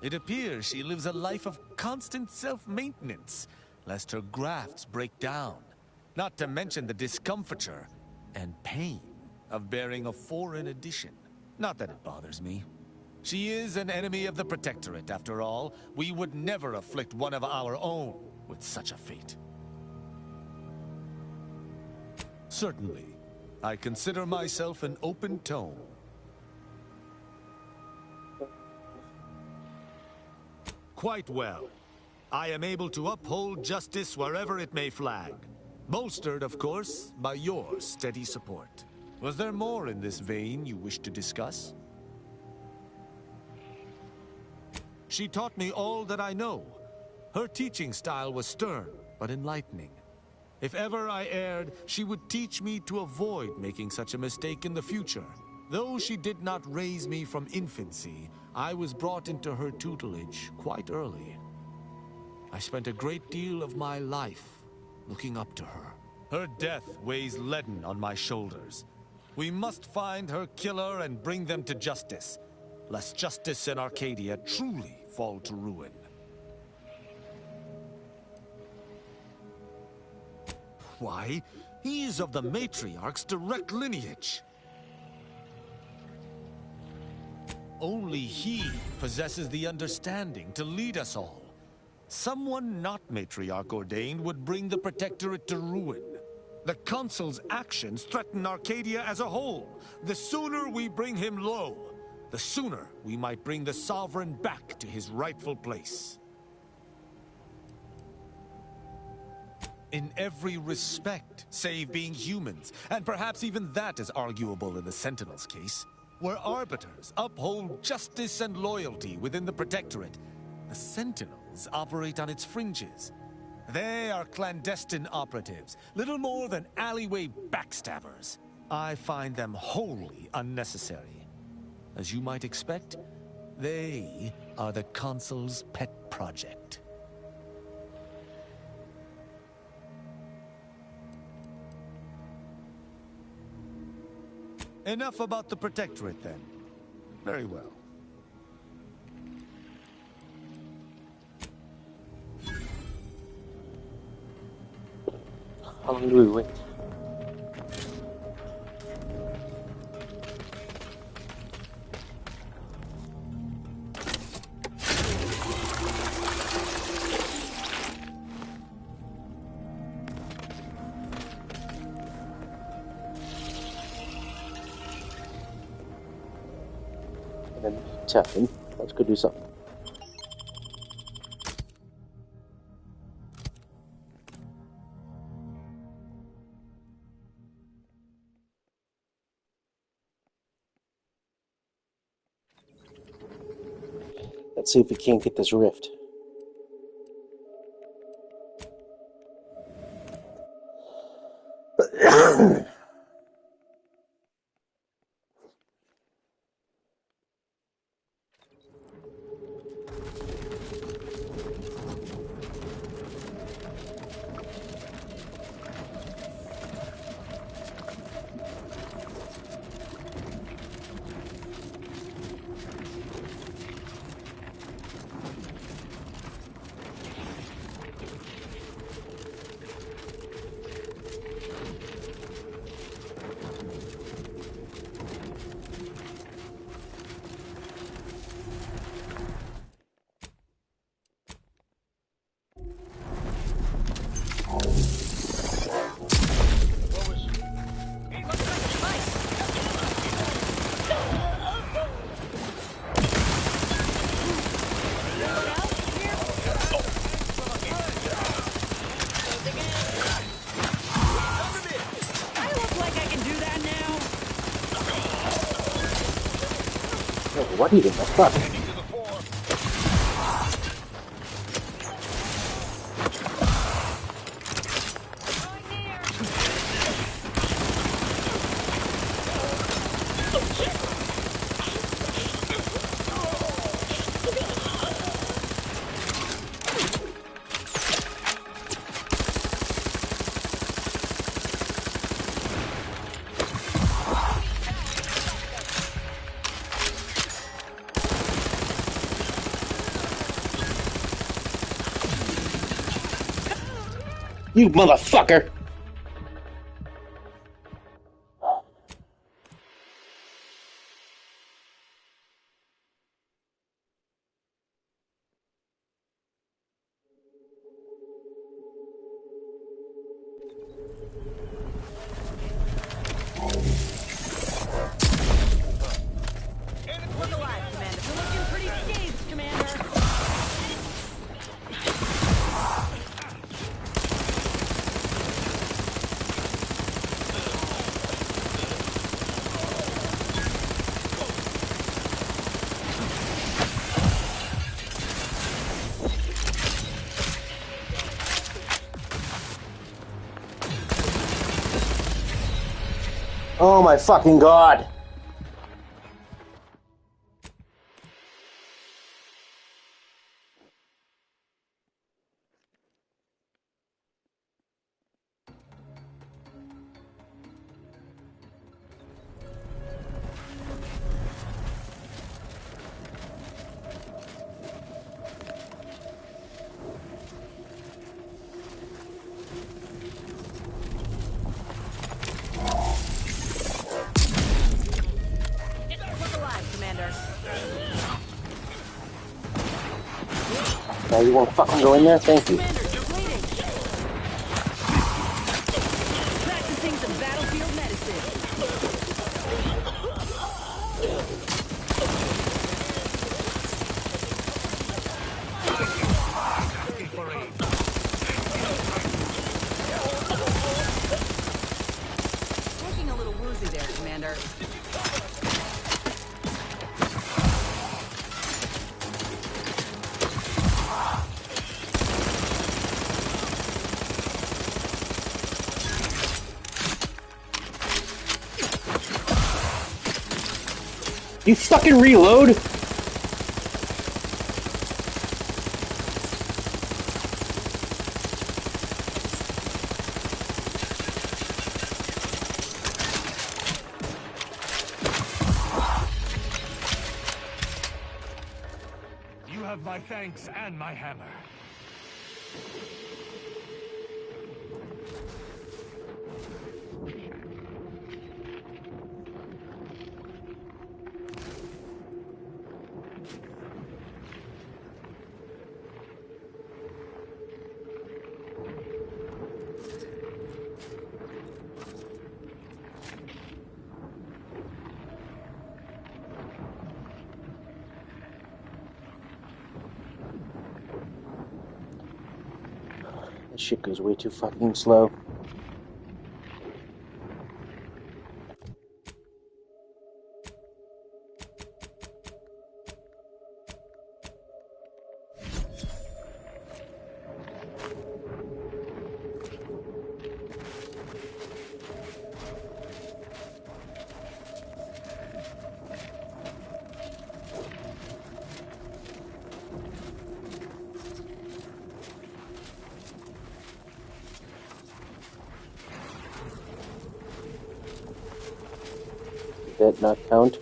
S8: It appears she lives a life of constant self-maintenance, lest her grafts break down. Not to mention the discomfiture and pain of bearing a foreign edition. Not that it bothers me. She is an enemy of the Protectorate, after all. We would never afflict one of our own with such a fate. Certainly. I consider myself an open tome. Quite well. I am able to uphold justice wherever it may flag. Bolstered, of course, by your steady support. Was there more in this vein you wish to discuss? She taught me all that I know. Her teaching style was stern, but enlightening. If ever I erred, she would teach me to avoid making such a mistake in the future. Though she did not raise me from infancy, I was brought into her tutelage quite early. I spent a great deal of my life looking up to her. Her death weighs leaden on my shoulders. We must find her killer and bring them to justice, lest justice in Arcadia truly fall to ruin. Why, he is of the Matriarch's direct lineage. Only he possesses the understanding to lead us all. Someone not Matriarch ordained would bring the Protectorate to ruin. The Consul's actions threaten Arcadia as a whole. The sooner we bring him low, the sooner we might bring the Sovereign back to his rightful place. In every respect, save being humans, and perhaps even that is arguable in the Sentinel's case. Where Arbiters uphold justice and loyalty within the Protectorate, the Sentinels operate on its fringes. They are clandestine operatives, little more than alleyway backstabbers. I find them wholly unnecessary. As you might expect, they are the Consul's pet project. Enough about the Protectorate, then. Very well.
S1: How long do we wait? the meantime, let's go do something. Let's see if we can't get this rift. What even the fuck? You motherfucker!
S10: Look alive, Commander. You're looking pretty scathed, Commander.
S1: Oh my fucking god!
S10: Look alive, Commander.
S1: Now you won't fucking go in there? Thank you.
S10: Commander, you're bleeding. Practicing some battlefield medicine. Looking a little woozy there, Commander.
S1: You fucking reload?
S5: You have my thanks and my hammer.
S1: This shit goes way too fucking slow. Did that not count?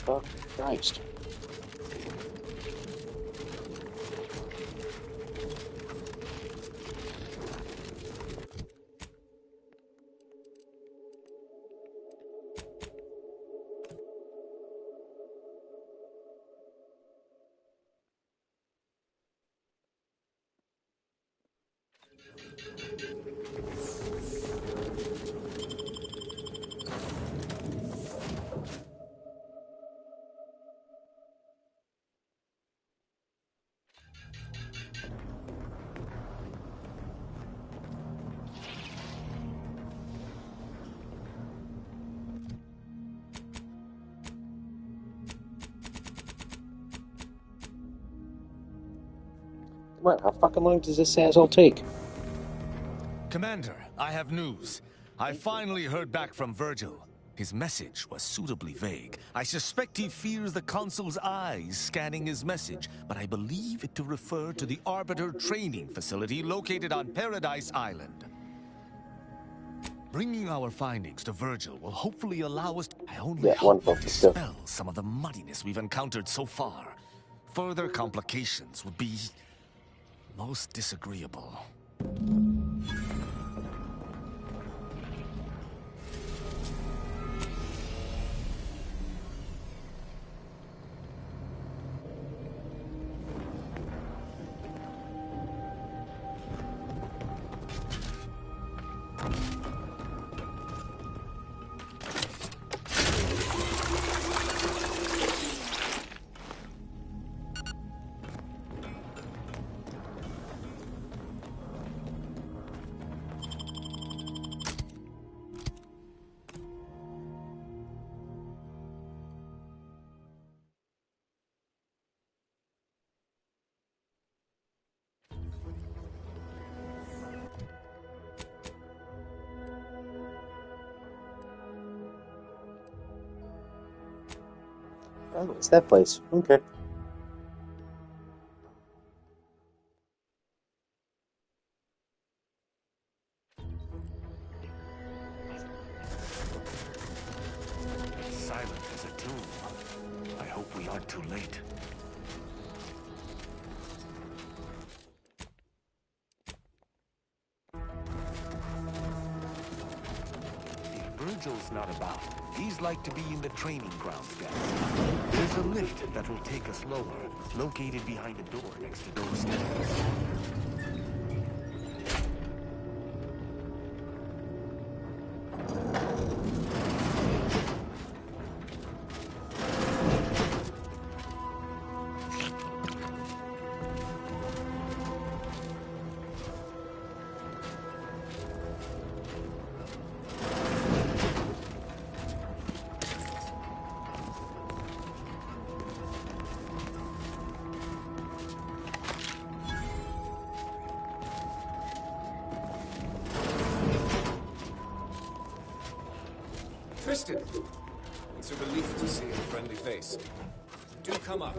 S1: Oh, Christ. Come on, how fucking long does this asshole take?
S8: Commander, I have news. I finally heard back from Virgil. His message was suitably vague. I suspect he fears the Consul's eyes scanning his message, but I believe it to refer to the Arbiter training facility located on Paradise Island. Bringing our findings to Virgil will hopefully allow us to hope to dispel some of the muddiness we've encountered so far. Further complications would be most disagreeable.
S1: Oh, it's that place. Okay.
S5: Silent as a tomb. I hope we aren't too late. If Virgil's not about, he's like to be in the training grounds down. There's a lift that will take us lower, located behind a door next to those stairs.
S17: Tristan! It's a relief to see a friendly face. Do come up.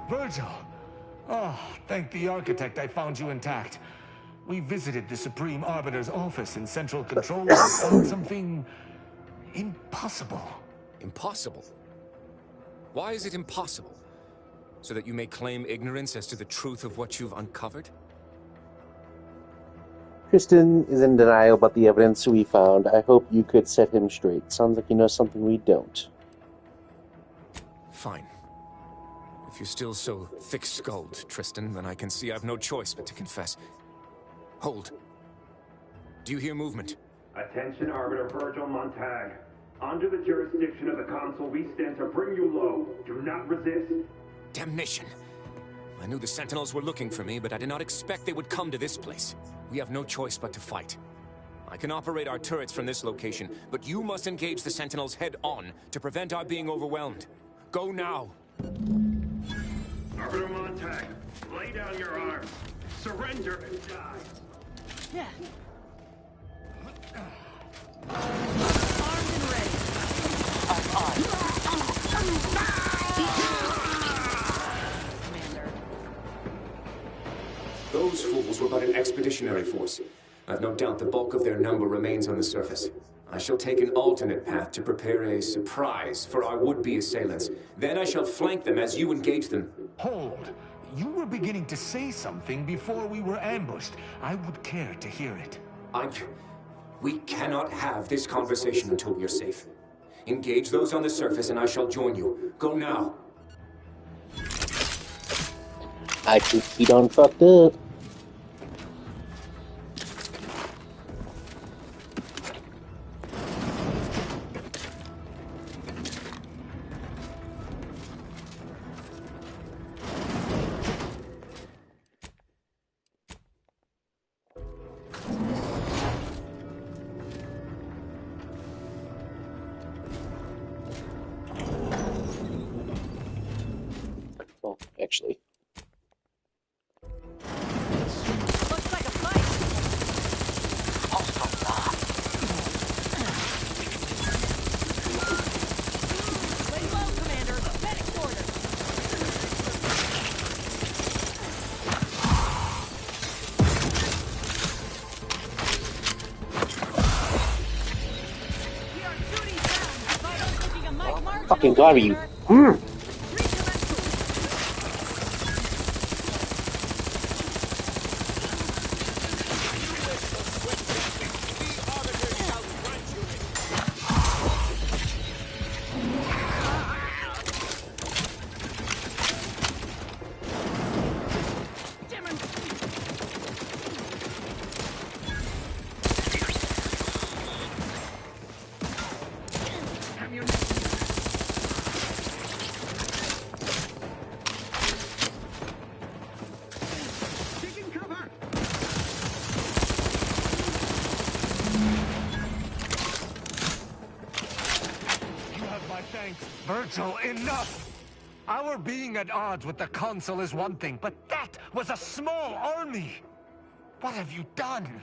S5: Virgil! Oh, thank the architect I found you intact. We visited the Supreme Arbiter's office in Central Control and found something impossible.
S17: Impossible? Why is it impossible? So that you may claim ignorance as to the truth of what you've uncovered?
S1: Tristan is in denial about the evidence we found. I hope you could set him straight. Sounds like you know something we don't.
S17: Fine. If you're still so thick-skulled, Tristan, then I can see I've no choice but to confess. Hold. Do you hear movement?
S12: Attention, Arbiter Virgil Montag. Under the jurisdiction of the Council, we stand to bring you low. Do not resist.
S17: Damnation! I knew the Sentinels were looking for me, but I did not expect they would come to this place. We have no choice but to fight. I can operate our turrets from this location, but you must engage the Sentinels head-on to prevent our being overwhelmed. Go now!
S12: Arbiter Montag, lay down your arms. Surrender and die.
S22: Yeah.
S2: Armed and ready.
S22: Commander.
S17: Those fools were but an expeditionary force. I've no doubt the bulk of their number remains on the surface. I shall take an alternate path to prepare a surprise for our would-be assailants. Then I shall flank them as you engage them.
S5: Hold. You were beginning to say something before we were ambushed. I would care to hear it.
S17: We cannot have this conversation until we are safe. Engage those on the surface and I shall join you. Go now.
S1: I think he done fucked up. Well, actually.
S22: Looks like a fight. Lay low, Commander. Medic order. We are duty bound. Vitals looking a mighty marginal.
S1: Fucking god, are you?
S5: Virgil, enough! Our being at odds with the Council is one thing, but that was a small army! What have you done?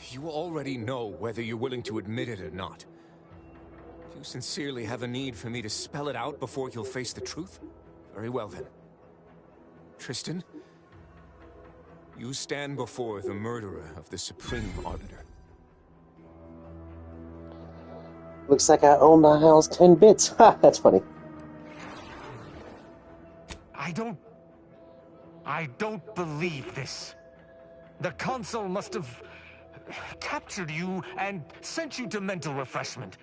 S17: You already know whether you're willing to admit it or not. Do you sincerely have a need for me to spell it out before you'll face the truth? Very well then. Tristan, you stand before the murderer of the Supreme Arbiter.
S1: Looks like I own the house 10 bits. Ha, that's funny.
S5: I don't believe this. The Council must have captured you and sent you to mental refreshment.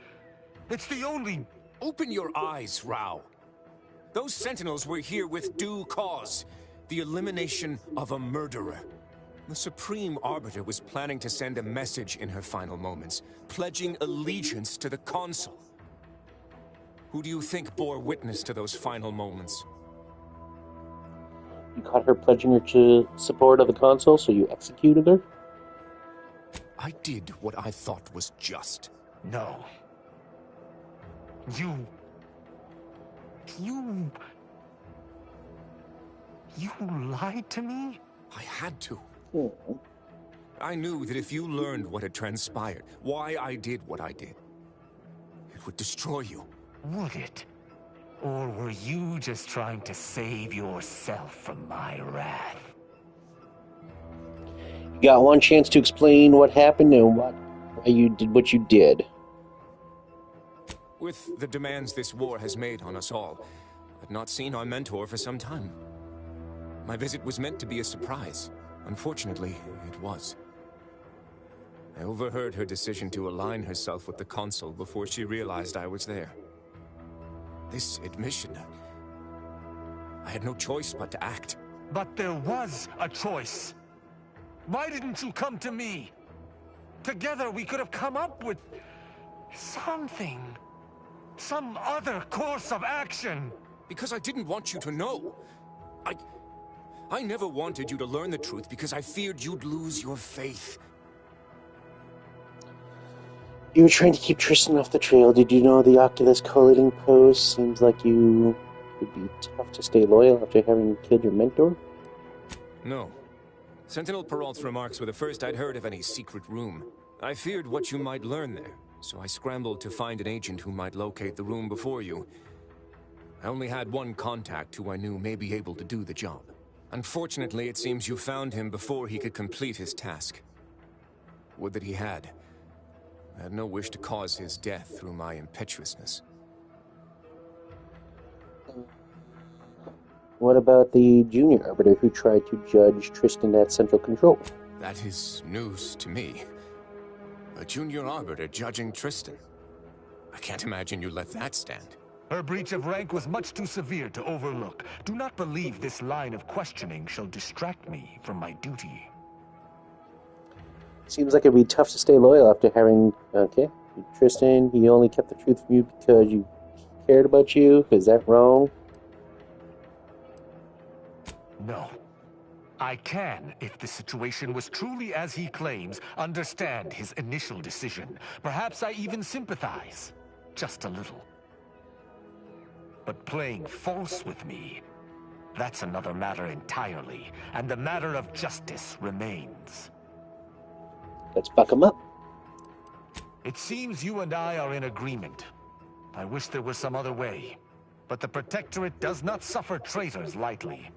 S5: It's the only...
S17: Open your eyes, Rao. Those Sentinels were here with due cause. The elimination of a murderer. The Supreme Arbiter was planning to send a message in her final moments, pledging allegiance to the Consul. Who do you think bore witness to those final moments?
S1: You caught her pledging her to support of the Consul, so you executed her?
S17: I did what I thought was just.
S5: No. You lied to me?
S17: I had to. I knew that if you learned what had transpired, why I did what I did, it would destroy you.
S5: Would it? Or were you just trying to save yourself from my wrath?
S1: You got one chance to explain what happened and why you did what you did.
S17: With the demands this war has made on us all, I'd not seen our mentor for some time. My visit was meant to be a surprise. Unfortunately, it was. I overheard her decision to align herself with the Consul before she realized I was there. This admission, I had no choice but to act.
S5: But there was a choice. Why didn't you come to me? Together we could have come up with something. Some other course of action.
S17: Because I didn't want you to know. I never wanted you to learn the truth because I feared you'd lose your faith.
S1: You were trying to keep Tristan off the trail. Did you know the Oculus collating post? Seems like you would be tough to stay loyal after having killed your mentor?
S17: No. Sentinel Peralt's remarks were the first I'd heard of any secret room. I feared what you might learn there, so I scrambled to find an agent who might locate the room before you. I only had one contact who I knew may be able to do the job. Unfortunately, it seems you found him before he could complete his task. Would that he had. I had no wish to cause his death through my impetuousness.
S1: What about the junior arbiter who tried to judge Tristan at Central Control?
S17: That is news to me. A junior arbiter judging Tristan. I can't imagine you let that stand.
S5: Her breach of rank was much too severe to overlook. Do not believe this line of questioning shall distract me from my duty.
S1: Seems like it'd be tough to stay loyal after having... Okay, Tristan, he only kept the truth from you because he cared about you? Is that wrong?
S5: No. I can, if the situation was truly as he claims, understand his initial decision. Perhaps I even sympathize. Just a little. But playing false with me, that's another matter entirely, and the matter of justice remains.
S1: Let's buck him up.
S5: It seems you and I are in agreement. I wish there was some other way. But the Protectorate does not suffer traitors lightly.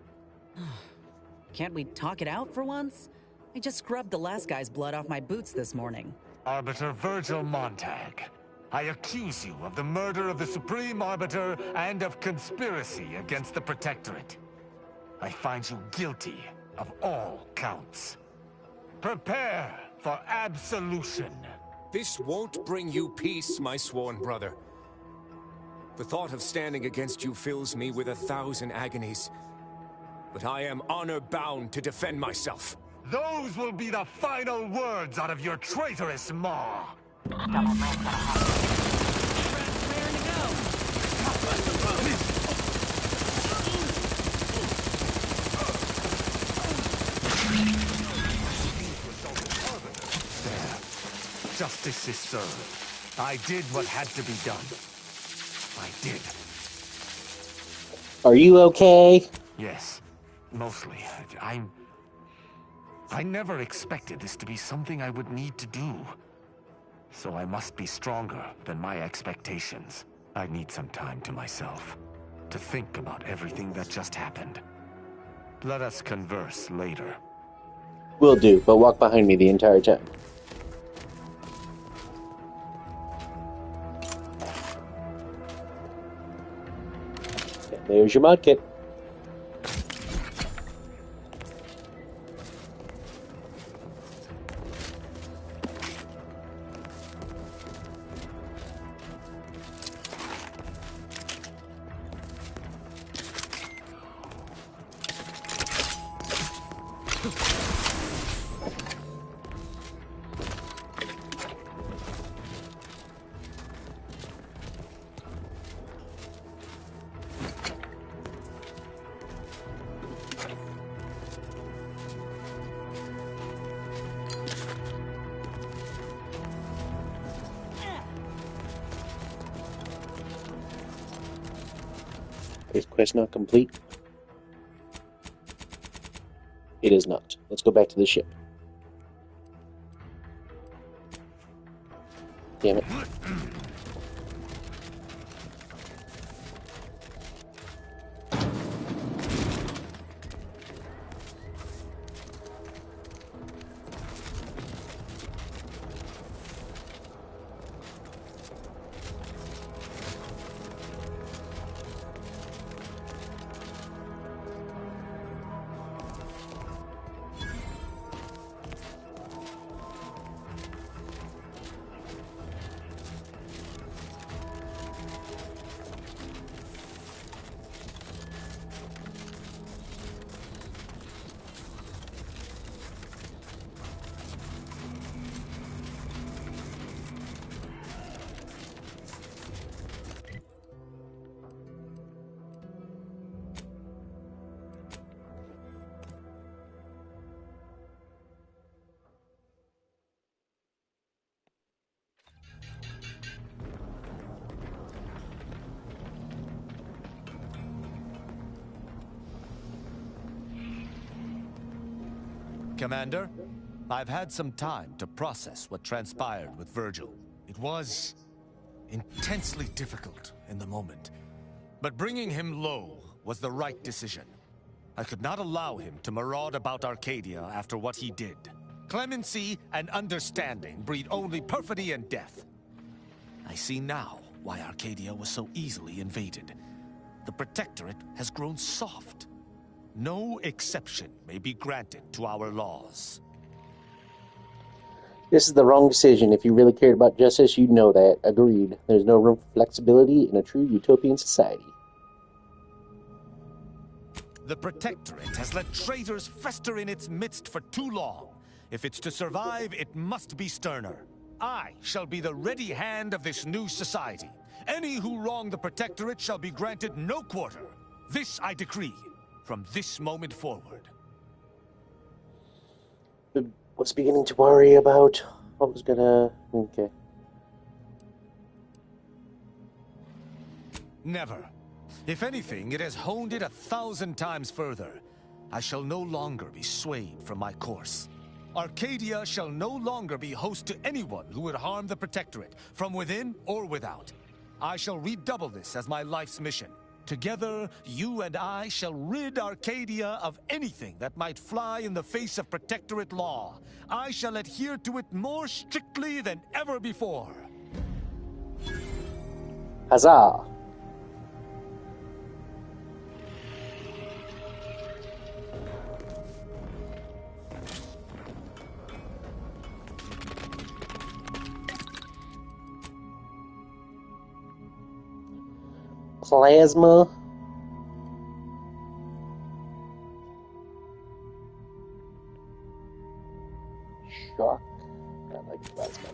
S10: Can't we talk it out for once? I just scrubbed the last guy's blood off my boots this morning.
S5: Arbiter Virgil Montag, I accuse you of the murder of the Supreme Arbiter and of conspiracy against the Protectorate. I find you guilty of all counts. Prepare for absolution.
S17: This won't bring you peace, my sworn brother. The thought of standing against you fills me with 1,000 agonies. But I am honor-bound to defend myself.
S5: Those will be the final words out of your traitorous maw. Justice is served. I did what had to be done. I did.
S1: Are you okay?
S5: Yes, mostly. I never expected this to be something I would need to do. So I must be stronger than my expectations. I need some time to myself, to think about everything that just happened. Let us converse later.
S1: Will do, but walk behind me the entire time. There's your mod kit. Is quest not complete? It is not. Let's go back to the ship. Damn it.
S8: Commander, I've had some time to process what transpired with Virgil. It was intensely difficult in the moment, but bringing him low was the right decision. I could not allow him to maraud about Arcadia after what he did. Clemency and understanding breed only perfidy and death. I see now why Arcadia was so easily invaded. The Protectorate has grown soft. No exception may be granted to our laws.
S1: This is the wrong decision. If you really cared about justice, you'd know that. Agreed. There's no room for flexibility in a true utopian society.
S8: The Protectorate has let traitors fester in its midst for too long. If it's to survive, it must be sterner. I shall be the ready hand of this new society. Any who wrong the Protectorate shall be granted no quarter. This I decree. From this moment forward.
S1: I was beginning to worry about what was gonna... Okay.
S8: Never. If anything, it has honed it 1,000 times further. I shall no longer be swayed from my course. Arcadia shall no longer be host to anyone who would harm the Protectorate, from within or without. I shall redouble this as my life's mission. Together, you and I shall rid Arcadia of anything that might fly in the face of Protectorate law. I shall adhere to it more strictly than ever before.
S1: Huzzah! Plasma. Shock. I like plasma.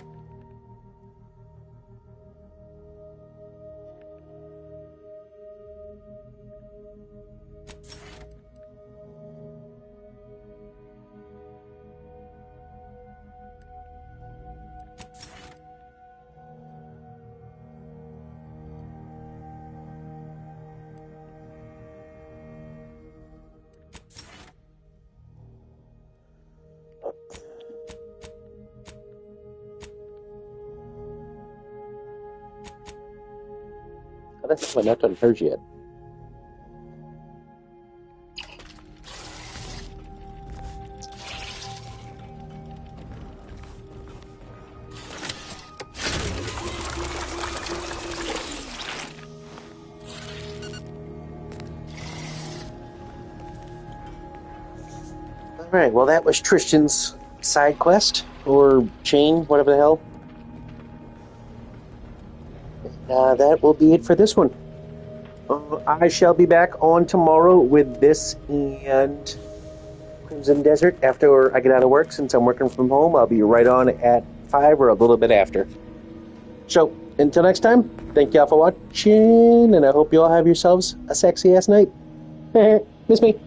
S1: I think I'm not done hers yet. Alright, well that was Tristan's side quest, or chain, whatever the hell. That will be it for this one. I shall be back on tomorrow with this and Crimson Desert after I get out of work. Since I'm working from home, I'll be right on at 5 or a little bit after. So, until next time, thank y'all for watching, and I hope you all have yourselves a sexy-ass night. Miss me.